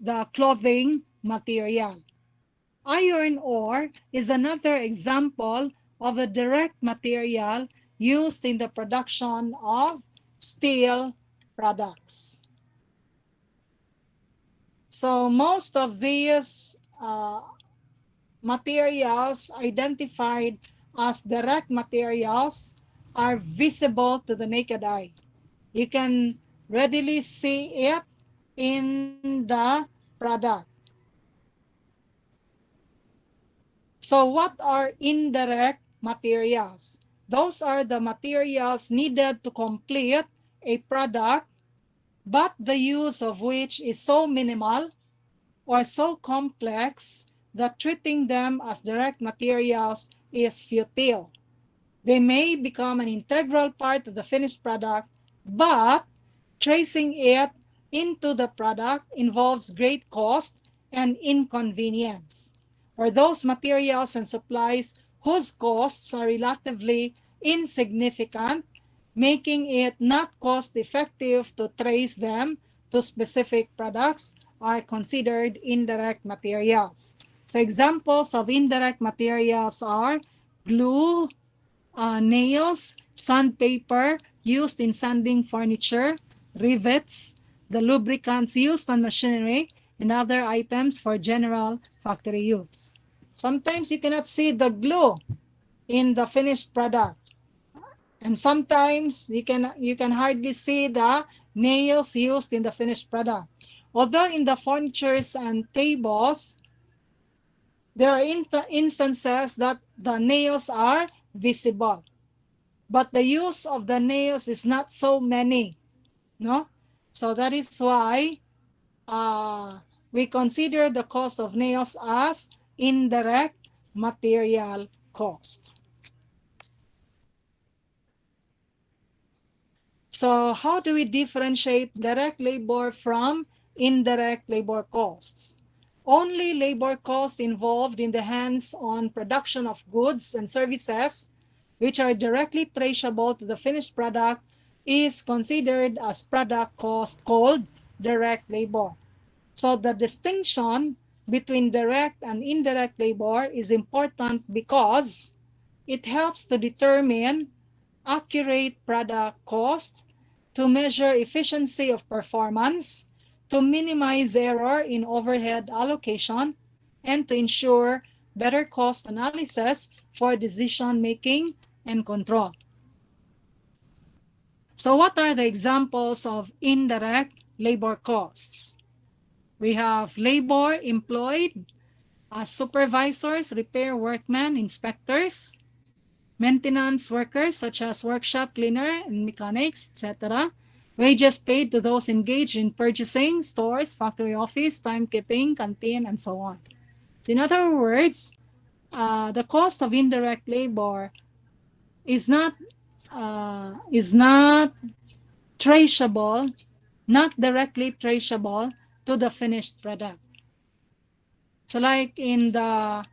the clothing material. Iron ore is another example of a direct material used in the production of steel products. So most of these materials identified as direct materials are visible to the naked eye. You can readily see it in the product. So what are indirect materials? Those are the materials needed to complete a product, but the use of which is so minimal or so complex that treating them as direct materials is futile. They may become an integral part of the finished product, but tracing it into the product involves great cost and inconvenience. Or those materials and supplies whose costs are relatively insignificant, making it not cost effective to trace them to specific products, are considered indirect materials. So examples of indirect materials are glue, nails, sandpaper used in sanding furniture, rivets, the lubricants used on machinery, and other items for general factory use. Sometimes you cannot see the glue in the finished product. And sometimes you can hardly see the nails used in the finished product. Although in the furnitures and tables, there are instances that the nails are visible. But the use of the nails is not so many, no? So that is why we consider the cost of nails as indirect material cost. So how do we differentiate direct labor from indirect labor costs? Only labor cost involved in the hands-on production of goods and services, which are directly traceable to the finished product, is considered as product cost called direct labor. So the distinction between direct and indirect labor is important because it helps to determine accurate product cost, to measure efficiency of performance, to minimize error in overhead allocation, and to ensure better cost analysis for decision making and control. So what are the examples of indirect labor costs? We have labor employed as supervisors, repair workmen, inspectors, maintenance workers such as workshop cleaner and mechanics, etc. Wages paid to those engaged in purchasing, stores, factory office, timekeeping, canteen, and so on. So in other words, the cost of indirect labor is not traceable, not directly traceable to the finished product. So like in the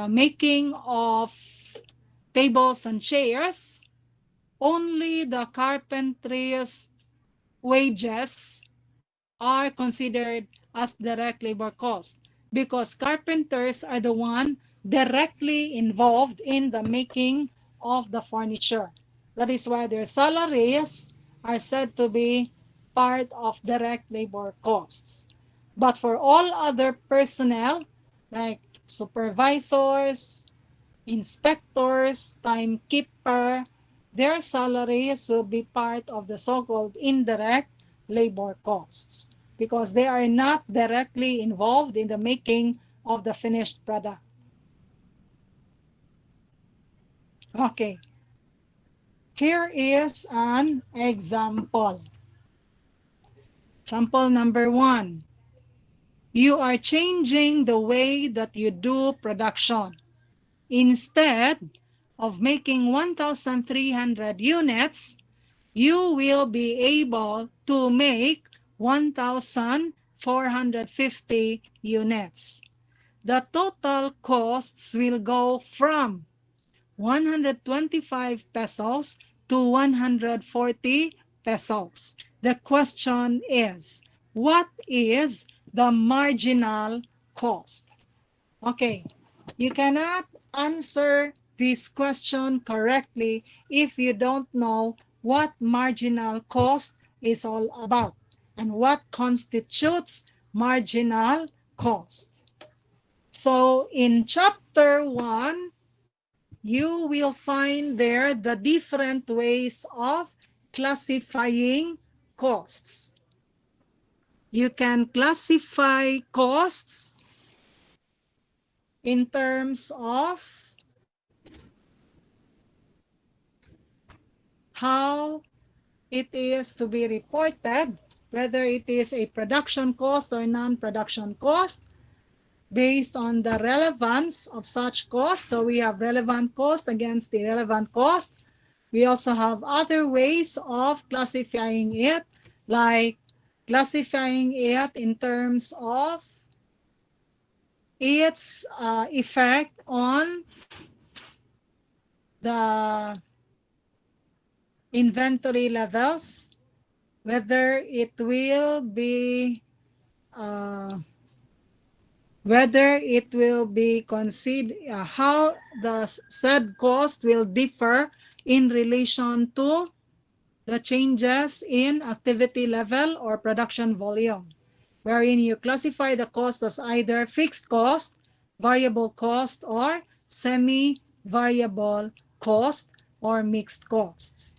making of tables and chairs, only the carpenter's wages are considered as direct labor cost because carpenters are the one directly involved in the making of the furniture. That is why their salaries are said to be part of direct labor costs. But for all other personnel, like supervisors, inspectors, timekeeper, their salaries will be part of the so-called indirect labor costs because they are not directly involved in the making of the finished product. Okay, here is an example. Example number 1. You are changing the way that you do production. Instead of making 1,300 units, you will be able to make 1,450 units. The total costs will go from 125 pesos to 140 pesos. The question is, what is the marginal cost? Okay, you cannot answer this question correctly if you don't know what marginal cost is all about and what constitutes marginal cost. So in chapter 1, you will find there the different ways of classifying costs. You can classify costs in terms of how it is to be reported, whether it is a production cost or non-production cost, based on the relevance of such costs. So we have relevant cost against the irrelevant cost. We also have other ways of classifying it, like classifying it in terms of its effect on the inventory levels, whether it will be considered, how the said cost will differ in relation to the changes in activity level or production volume, wherein you classify the cost as either fixed cost, variable cost, or semi-variable cost or mixed costs.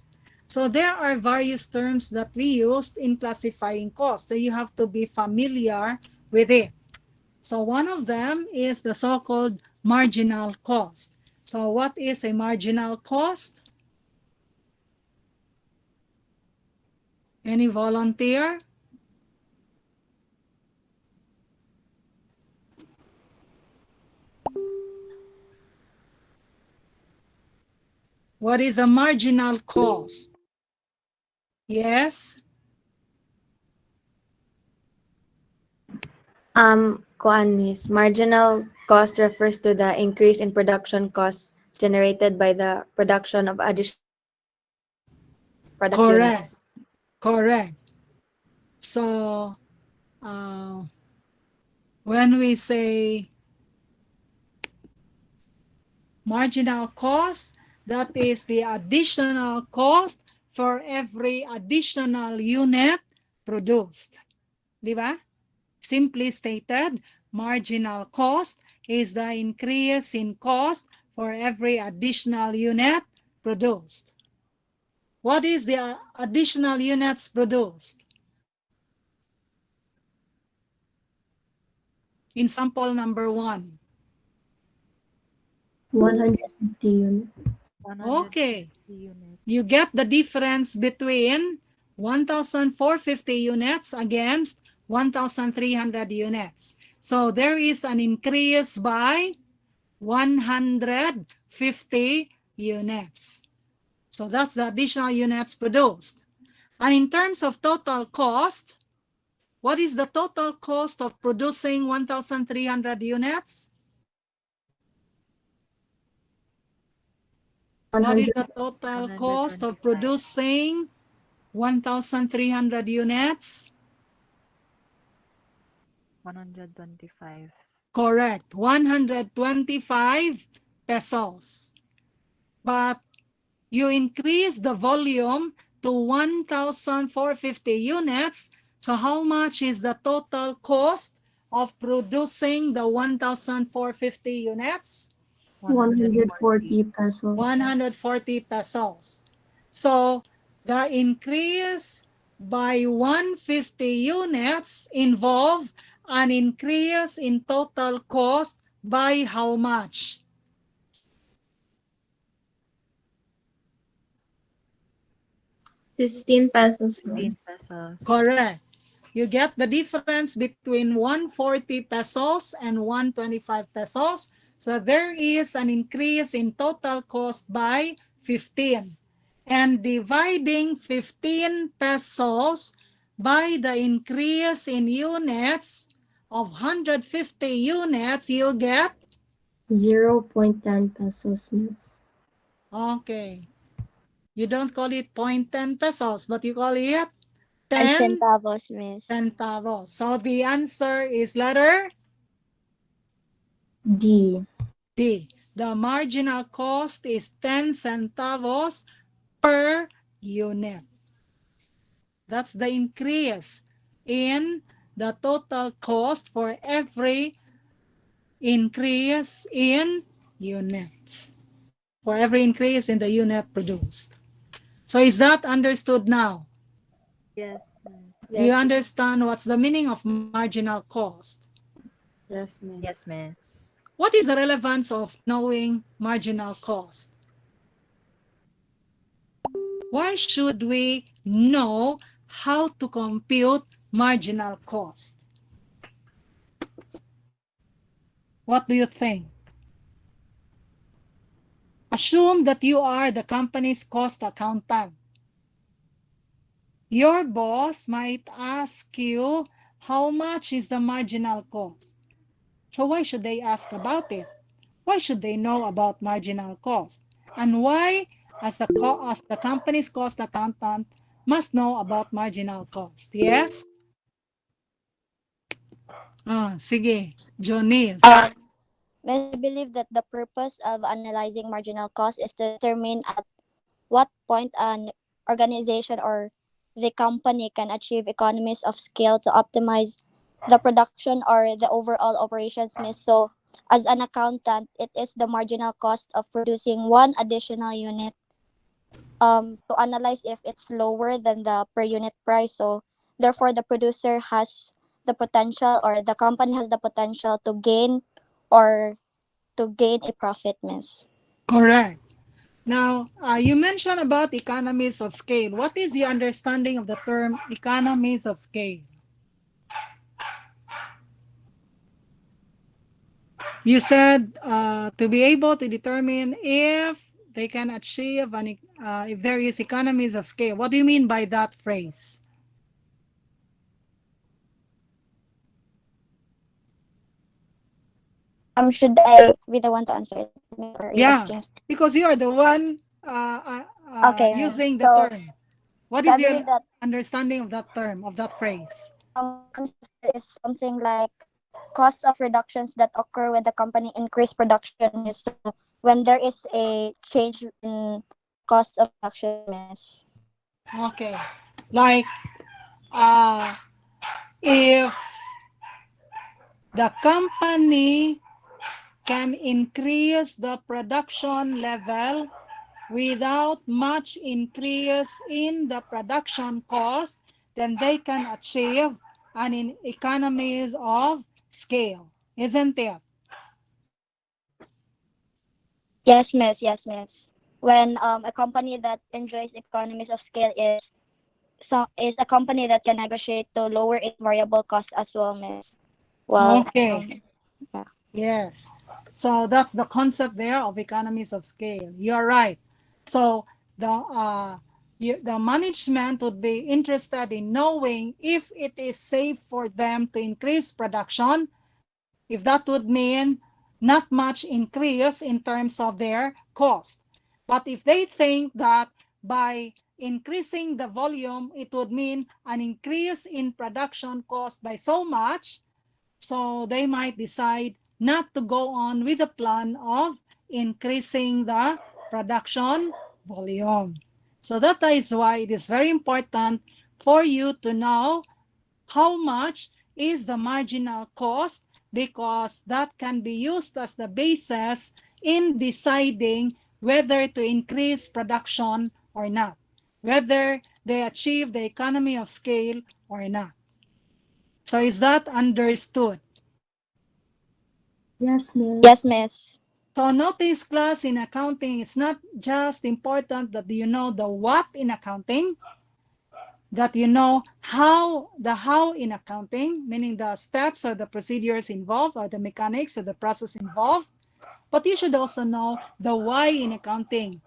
So there are various terms that we used in classifying costs, so you have to be familiar with it. So one of them is the so-called marginal cost. So what is a marginal cost? Any volunteer? What is a marginal cost? Yes? Kuan, Miss. Marginal cost refers to the increase in production costs generated by the production of additional product Correct. units. Correct. So, uh, when we say marginal cost, that is the additional cost for every additional unit produced. Di ba? Simply stated, marginal cost is the increase in cost for every additional unit produced. What is the additional units produced? In sample number 1. 150 units. Okay. 150 units. You get the difference between 1,450 units against 1,300 units. So there is an increase by 150 units. So that's the additional units produced. And in terms of total cost, what is the total cost of producing 1,300 units? What is 100. the total cost of 125. producing 1,300 units? 125. Correct, 125 pesos. But you increase the volume to 1,450 units. So how much is the total cost of producing the 1,450 units? 140 140. pesos. 140 pesos. So the increase by 150 units involve an increase in total cost by how much? 15 pesos, 15 ma'am. pesos. Correct. You get the difference between 140 pesos and 125 pesos. So there is an increase in total cost by 15. And dividing 15 pesos by the increase in units of 150 units, you'll get, 0.10 pesos, miss. okay, you don't call it 0.10 pesos, but you call it 10 10 centavos, miss. centavos. So the answer is letter D. D. The marginal cost is 10 centavos per unit. That's the increase in the total cost for every increase in units, for every increase in the unit produced. So is that understood now? Yes, miss. Do you Yes, understand what's the meaning of marginal cost? yes, ma'am. Yes, miss. What is the relevance of knowing marginal cost? Why should we know how to compute marginal cost? What do you think? Assume that you are the company's cost accountant. Your boss might ask you how much is the marginal cost. So why should they ask about it? Why should they know about marginal cost? And why, as the company's cost accountant, must know about marginal cost? Yes? Sige, Jonice. Miss, I believe that the purpose of analyzing marginal cost is to determine at what point an organization or the company can achieve economies of scale to optimize the production or the overall operations, miss. So, as an accountant, it is the marginal cost of producing one additional unit to analyze if it's lower than the per unit price. So, therefore, the producer has the potential or the company has the potential to gain or to gain a profit, miss. Correct. Now, you mentioned about economies of scale. What is your understanding of the term economies of scale? You said to be able to determine if they can achieve if there is economies of scale. What do you mean by that phrase? Should I be the one to answer it, Miss, or are you Yeah, asking? because you are the one Okay, Miss. using the So, term. What I is your believe that understanding of that term, of that phrase? economies of scale is something like cost of reductions that occur when the company increase production, Miss. So when there is a change in the cost of production, Miss. Okay. Like, uh, if the company can increase the production level without much increase in the production cost, then they can achieve an economies of scale, isn't it? Yes, Miss. Yes, Miss. When a company that enjoys economies of scale is a company that can negotiate to lower its variable costs as well, Miss. Well, Okay. yeah. Yes. So that's the concept there of economies of scale. You're right. So the management would be interested in knowing if it is safe for them to increase production, if that would mean not much increase in terms of their cost. But if they think that by increasing the volume, it would mean an increase in production cost by so much, so they might decide not to go on with the plan of increasing the production volume. So that is why it is very important for you to know how much is the marginal cost, because that can be used as the basis in deciding whether to increase production or not, whether they achieve the economy of scale or not. So is that understood? Yes, Yes, Miss. Miss. So notice, class, in accounting, it's not just important that you know the what in accounting, that you know how in accounting, meaning the steps or the procedures involved or the mechanics or the process involved, but you should also know the why in accounting.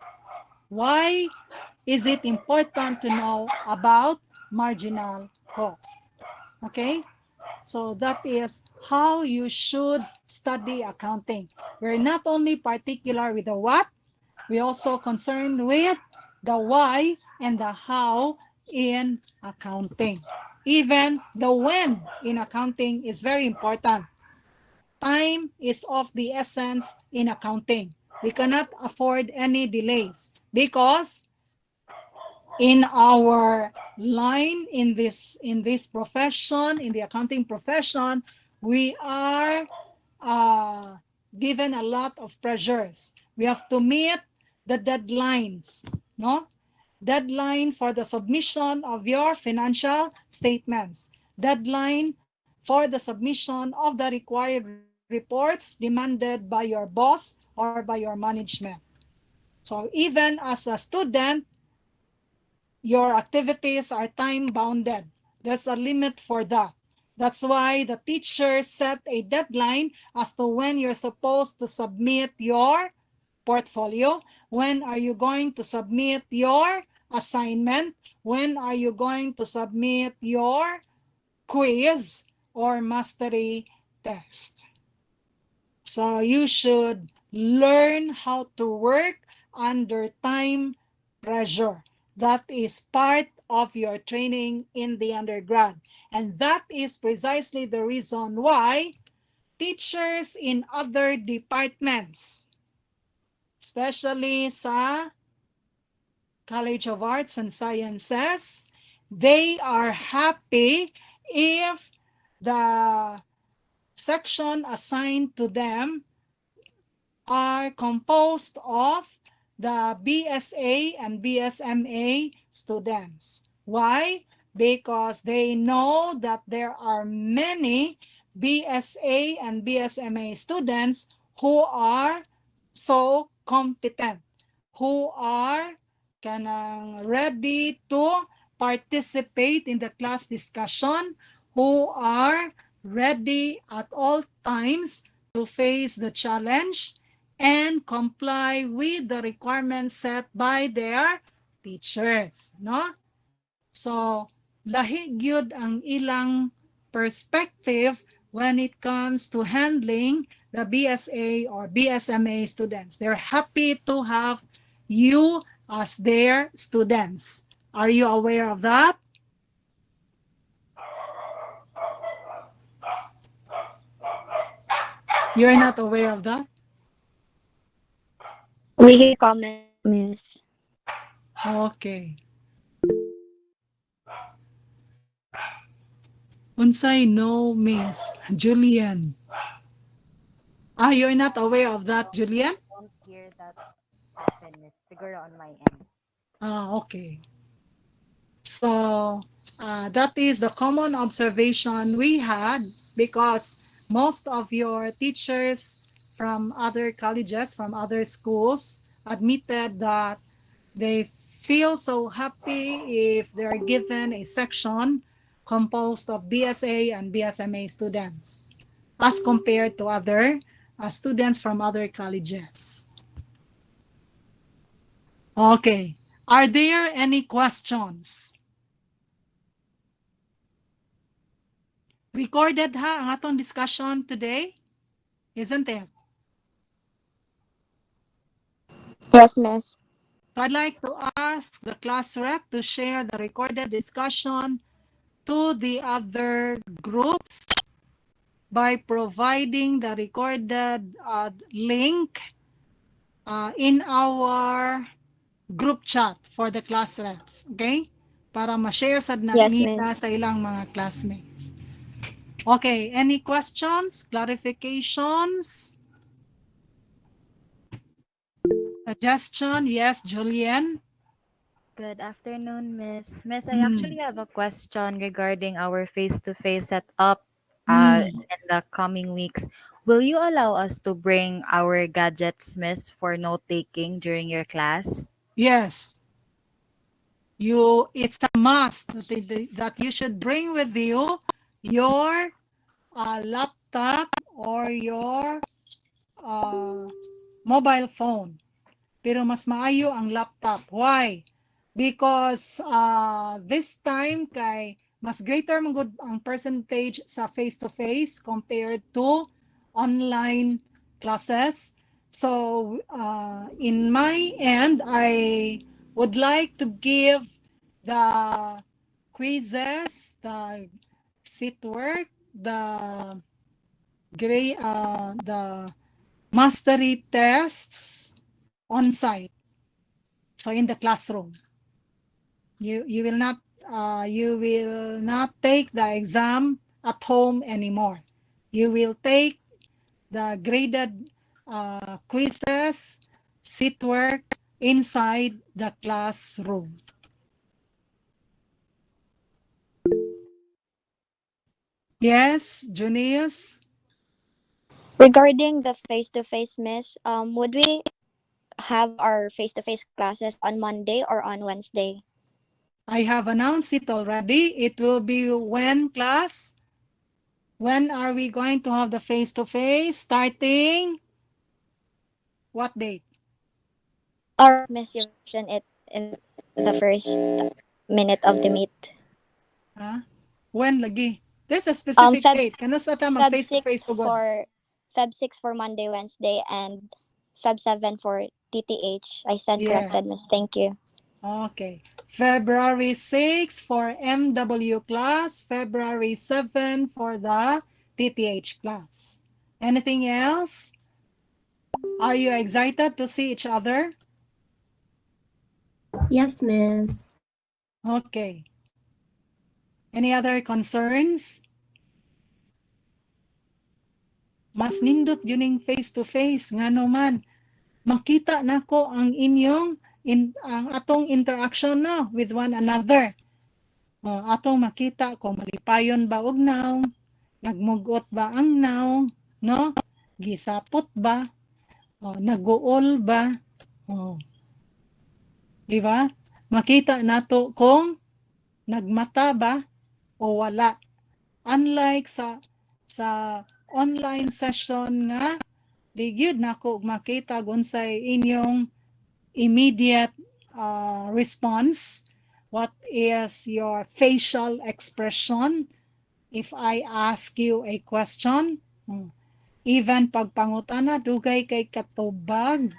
Why is it important to know about marginal cost? Okay? So that is how you should study accounting. We're not only particular with the what, we also concerned with the why and the how in accounting. Even the when in accounting is very important. Time is of the essence in accounting. We cannot afford any delays because in our line in this profession, in the accounting profession, we are uh, given a lot of pressures. We have to meet the deadlines, no? Deadline for the submission of your financial statements, deadline for the submission of the required reports demanded by your boss or by your management. So even as a student, your activities are time bounded. There's a limit for that. That's why the teacher set a deadline as to when you're supposed to submit your portfolio, when are you going to submit your assignment, when are you going to submit your quiz or mastery test. So you should learn how to work under time pressure. That is part of your training in the undergrad. And that is precisely the reason why teachers in other departments, especially sa College of Arts and Sciences, they are happy if the section assigned to them are composed of the BSA and BSMA students. Why? Because they know that there are many BSA and BSMA students who are so competent, who are ready to participate in the class discussion, who are ready at all times to face the challenge and comply with the requirements set by their teachers, no? So lahi gyud ang ilang perspective when it comes to handling the BSA or BSMA students. They're happy to have you as their students. Are you aware of that? You're not aware of that? We hear comments, Miss. Okay. Unsay no, Miss Julian. You're not aware of that, Julian? Don't hear that often, Miss. Siguro on my end. Okay. So that is the common observation we had because most of your teachers from other colleges, from other schools, admitted that they feel so happy if they're given a section composed of BSA and BSMA students as compared to other students from other colleges. Okay. Are there any questions? Recorded ha ang atong discussion today, isn't it? Yes, Miss. So I'd like to ask the class rep to share the recorded discussion to the other groups by providing the recorded link in our group chat for the class reps. Okay? Para ma-share sad na Yes, nila Miss. sa ilang mga classmates. Okay, any questions, clarifications, suggestion? Yes, Julian? Good afternoon, Miss. Miss, I Mm. actually have a question regarding our face-to-face setup Mm. in the coming weeks. Will you allow us to bring our gadgets, Miss, for note-taking during your class? Yes, it's a must that you should bring with you your laptop or your uh, mobile phone. Pero mas maayo ang laptop. Why? Because this time kay mas greater man gud ang percentage sa face-to-face compared to online classes. So in my end, I would like to give the quizzes, the seat work, the mastery tests on site. So in the classroom, you will not take the exam at home anymore. You will take the graded quizzes, seat work inside the classroom. Yes, Junius? Regarding the face-to-face, Miss, would we have our face-to-face classes on Monday or on Wednesday? I have announced it already. It will be when class? When are we going to have the face-to-face? Starting what date? Or Miss, you mentioned it in the first minute of the meet. Huh? When lagi? There's a specific Feb date. Kano sa ta mag Feb face-to-face 6 ugod? for Feb 6 for Monday, Wednesday, and Feb 7 for TTH. I stand Yeah. corrected, Miss. Thank you. Okay. February 6 for MW class, February 7 for the TTH class. Anything else? Are you excited to see each other? Yes, Miss. Okay. Any other concerns? Mas nindot yuning face-to-face ngano man makita nako ang inyong ang atong interaction na with one another. Atong makita kung malipayon ba og naong, nagmugot ba ang naong, no? Gisapot ba? Naguol ba? Di ba? Makita nato kung nagmata ba o wala. Unlike sa online session nga, di gyud nako makita unsay inyong immediate response, what is your facial expression, if I ask you a question, even pag pangutana dugay kay katubag,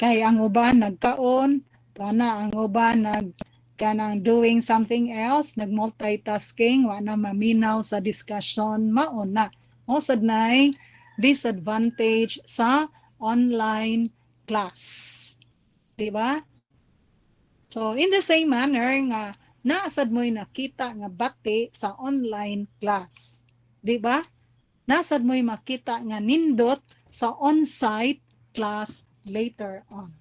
kay ang uban nagkaon, kana ang uban kanang doing something else, nag-multitasking, wa na maminaw sa discussion, mauna. O sad nay disadvantage sa online class. Di ba? So, in the same manner nga, naasad mo'y nakita nga bati sa online class. Di ba? Nasad mo'y makita nga nindot sa on-site class later on.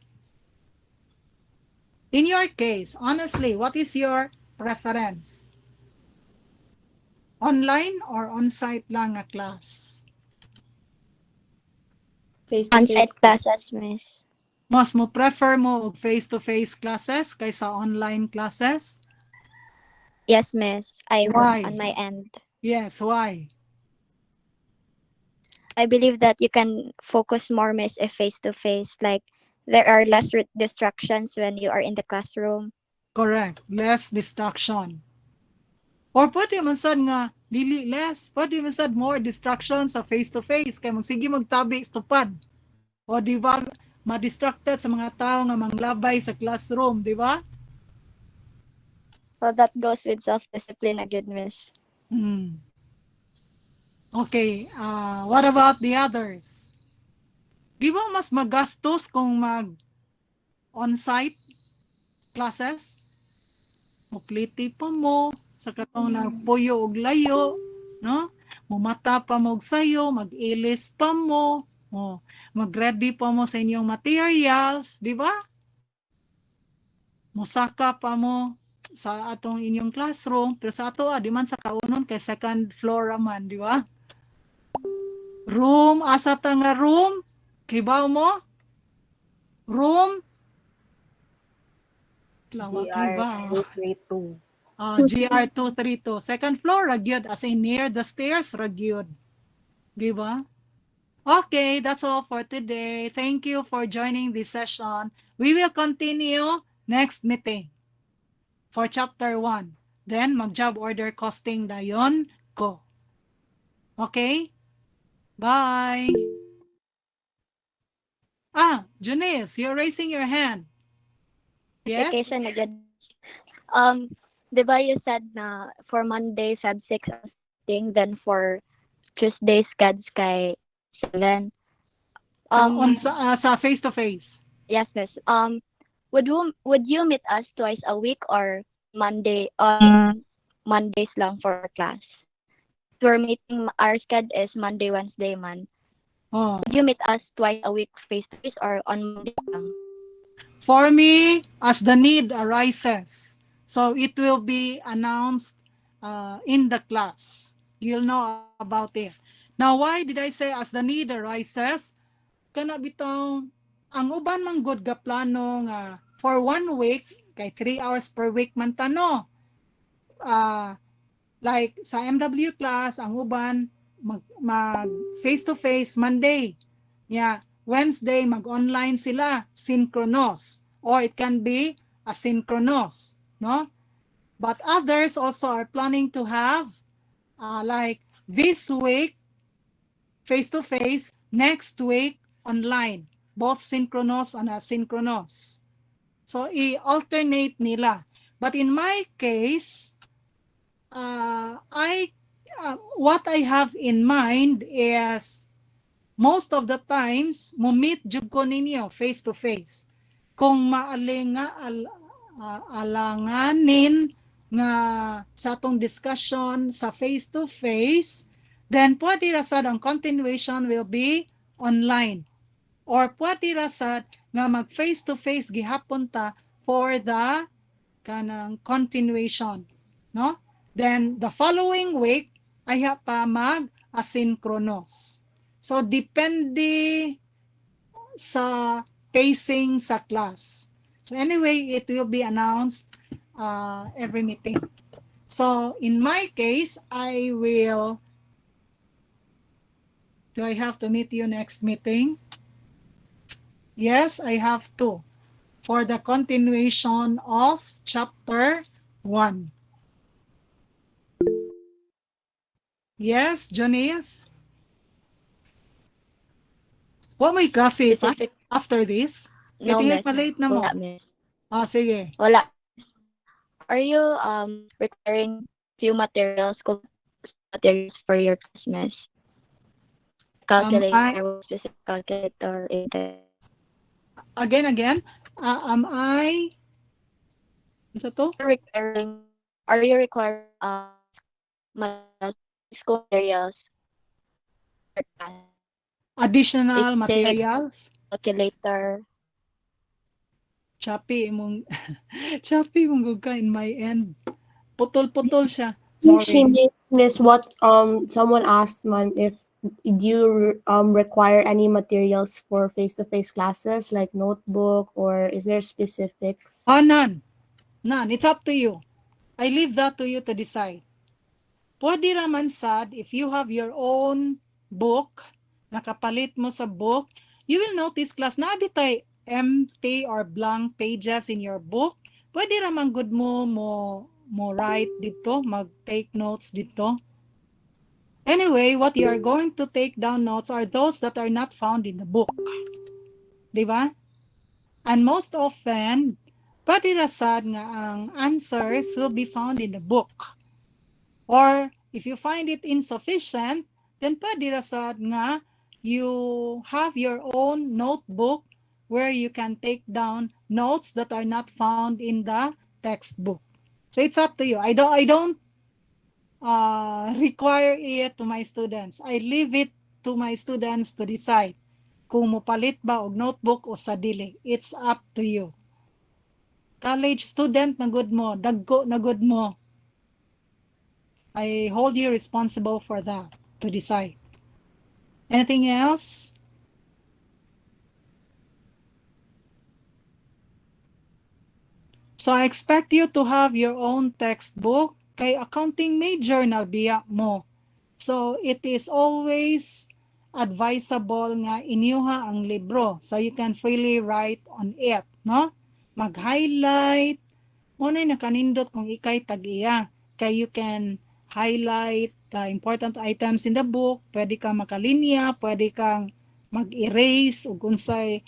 In your case, honestly, what is your preference? Online or on-site lang nga class? Face-to-face. On-site classes, miss. Mas mo prefer mo og face-to-face classes kaysa online classes? Yes, miss. I would Why? on my end. Yes, why? I believe that you can focus more, miss, if face to face. Like there are less distractions when you are in the classroom. Correct. Less distraction. Or pwede man sad nga dili less, pwede man sad more distraction sa face-to-face kay magsige magtabi stupad. O di ba ma-distracted sa mga tao nga manglabay sa classroom, di ba? Well, that goes with self-discipline again, miss. Okay, what about the others? Di ba mas magastos kung mag on-site classes? Mukliti pa mo sa katong nagpuyo og layo, no? Mumata pa mo og sayo, mag-ilis pa mo, mag-ready pa mo sa inyong materials, di ba? Musaka pa mo sa atong inyong classroom, pero sa ato di man sa kaunon kay second floor raman, di ba? Room, asa ta nga room? Kibaw mo? Room? Lawa kibaw. GR232. GR232. Second floor, ragyod. As in near the stairs, ragyod. Di ba? Okay, that's all for today. Thank you for joining this session. We will continue next meeting for chapter 1. Then, mag-job order costing dayon ko. Okay? Bye! Janice, you're raising your hand. Yes? Application again. Di ba you said na for Monday, Feb 6 ang starting, then for Tuesday, scads kay 7. Sa face-to-face. Yes, miss. Would you meet us twice a week or Mondays lang for class? We're meeting, our schedule is Monday, Wednesday, man. Oh. Would you meet us twice a week face to face or on Monday lang? For me, as the need arises. So it will be announced in the class. You'll know about it. Now, why did I say as the need arises? Kana bitong ang uban man good ga plano nga for 1 week kay 3 hours per week man tano. Like sa MW class ang uban mag face to face Monday. Yeah, Wednesday mag-online sila synchronous or it can be asynchronous, no? But others also are planning to have like this week face to face, next week online, both synchronous and asynchronous. So i-alternate nila. But in my case, what I have in mind is most of the times mo meet jud ko ninyo face to face. Kung alanganin nga sa atong discussion sa face to face, then pwede rasad ang continuation will be online. Or pwede rasad nga mag face to face gihapon ta for the kanang continuation, no? Then the following week ay pa mag asynchronous. So depende sa pacing sa class. So anyway, it will be announced every meeting. So in my case, do I have to meet you next meeting? Yes, I have to for the continuation of chapter 1. Yes, Jonias? What may klase pa Specific, after this? Kaya no, tingay miss. pa-late na mo. Wala, miss. Sige. Wala. Are you requiring few materials, materials for your class, miss? I, Calculator, specific calculator, internet. again, am I, isa to? Are you requiring materials, school materials for class? Additional Specific materials? calculator. Choppy mong, choppy mong gugka in my end. Putol-putol siya. She Sorry. Miss what someone asked ma'am if do you require any materials for face-to-face classes like notebook or is there specifics? None. None. It's up to you. I leave that to you to decide. Pwede raman sad if you have your own book, nakapalit mo sa book, you will notice class na abitay empty or blank pages in your book. Pwede raman good mo write dito, mag-take notes dito. Anyway, what you are going to take down notes are those that are not found in the book. Di ba? And most often, pwede rasad nga ang answers will be found in the book. Or if you find it insufficient, then pwede rasad nga you have your own notebook where you can take down notes that are not found in the textbook. So it's up to you. I don't require it to my students. I leave it to my students to decide kung mupalit ba og notebook o sa dili. It's up to you. College student na good mo, dagko na good mo. I hold you responsible for that to decide. Anything else? So I expect you to have your own textbook. Kay accounting major na biya mo. So it is always advisable nga inyuha ang libro so you can freely write on it, no? Mag-highlight, mo na nakanindot kung ikay tag-iya. Kay you can highlight the important items in the book, pwede kang makalinya, pwede kang mag-erase o kunsay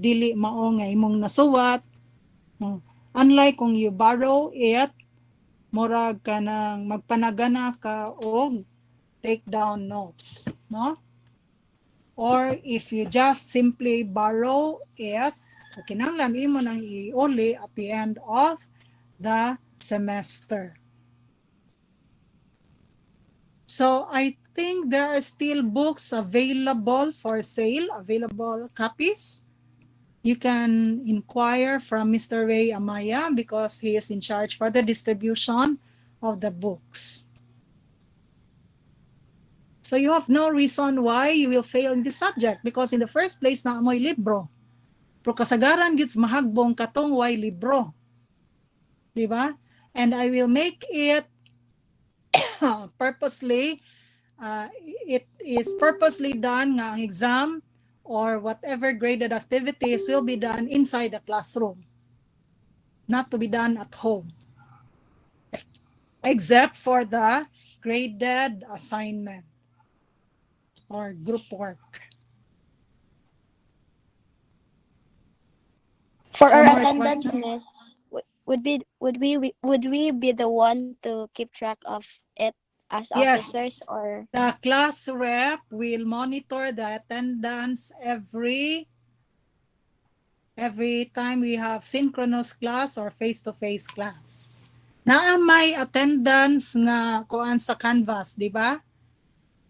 dili mao nga imong nasuwat. No? Unlike kung you borrow it, murag ka nang magpanagana ka og take down notes, no? Or if you just simply borrow it, so kinahanglan imo nang iuli at the end of the semester. So I think there are still books available for sale, available copies. You can inquire from Mr. Ray Amaya because he is in charge for the distribution of the books. So you have no reason why you will fail in this subject because in the first place na amoy libro. Pero kasagaran gits mahagbong katong way libro. Di ba? And I will make it purposely, it is purposely done nga ang exam or whatever graded activities will be done inside the classroom, not to be done at home, except for the graded assignment or group work. For So our more attendance, questions? miss, would we be the one to keep track of it as Yes, officers, or the class rep will monitor the attendance every time we have synchronous class or face-to-face class. Naa may attendance nga kuan sa Canvas, di ba?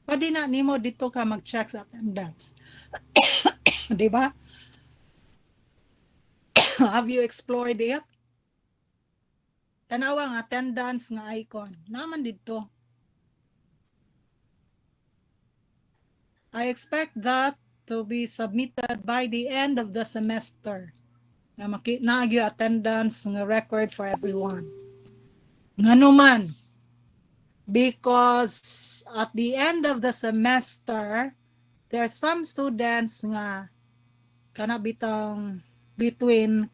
Pwede na nimo dito ka mag-check sa attendance. Di ba? Have you explored it? Tanawa ang attendance nga icon. Naman dito. I expect that to be submitted by the end of the semester. Na makita attendance nga record for everyone. Ngano man, because at the end of the semester, there are some students nga kana bitang between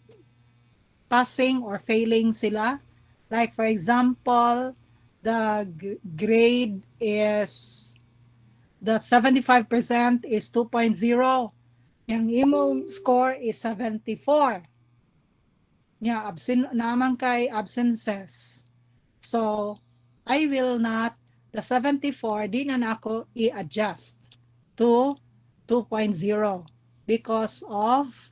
passing or failing sila. Like for example, the grade is that 75% is 2.0. Yang imong score is 74. Yeah, naman kay absences. So, I will not, the 74, di na ako i-adjust to 2.0 because of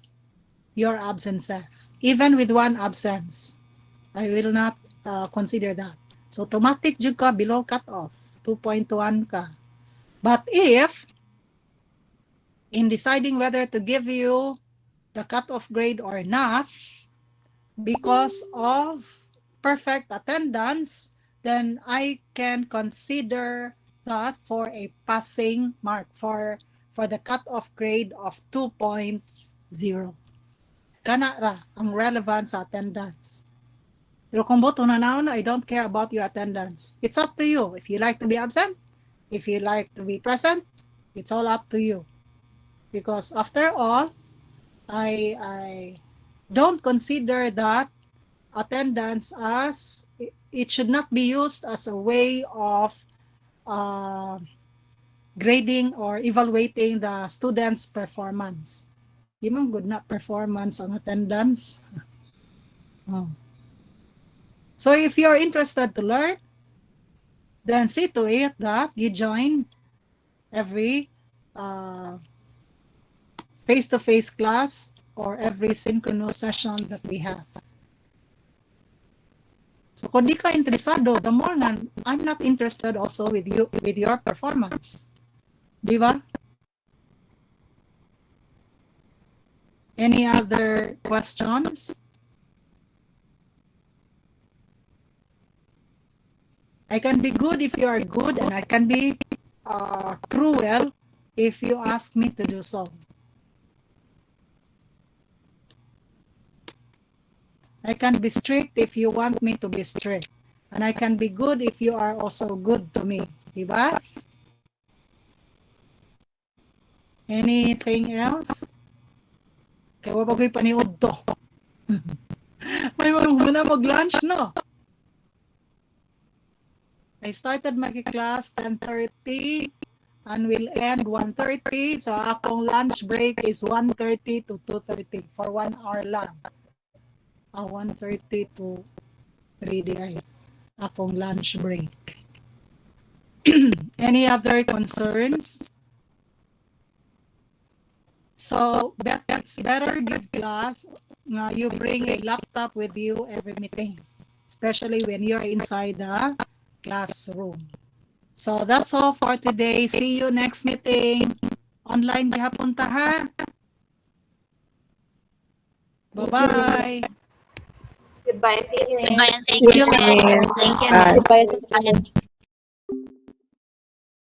your absences. Even with one absence, I will not consider that. So, automatic jud ka below cut-off, 2.1 ka. But if, in deciding whether to give you the cut-off grade or not, because of perfect attendance, then I can consider that for a passing mark for the cut-off grade of 2.0. Kana ra ang relevant sa attendance. Pero kung boto na naon, I don't care about your attendance. It's up to you. If you like to be absent, if you like to be present, it's all up to you. Because after all, I don't consider that attendance as, it should not be used as a way of grading or evaluating the student's performance. Di man good na performance ang attendance. Oh. So if you're interested to learn, then see to it that you join every face-to-face class or every synchronous session that we have. So kung di ka interesado, the more na I'm not interested also with you, with your performance. Di ba? Any other questions? I can be good if you are good, and I can be cruel if you ask me to do so. I can be strict if you want me to be strict. And I can be good if you are also good to me. Diba? Anything else? Kaya wala ko'y paniod to. May muna mag-lunch, no? I started my class 10:30 and will end 1:30. So akong lunch break is 1:30 to 2:30 for 1 hour lang. 1:30 to 3 di akong lunch break. Any other concerns? So it's better good class na you bring a laptop with you every meeting, especially when you're inside the classroom. So that's all for today. See you next meeting. Online gihapon ta ha. Bye-bye. Goodbye. Thank you. Thank you, ma'am. Thank you, ma'am. Goodbye.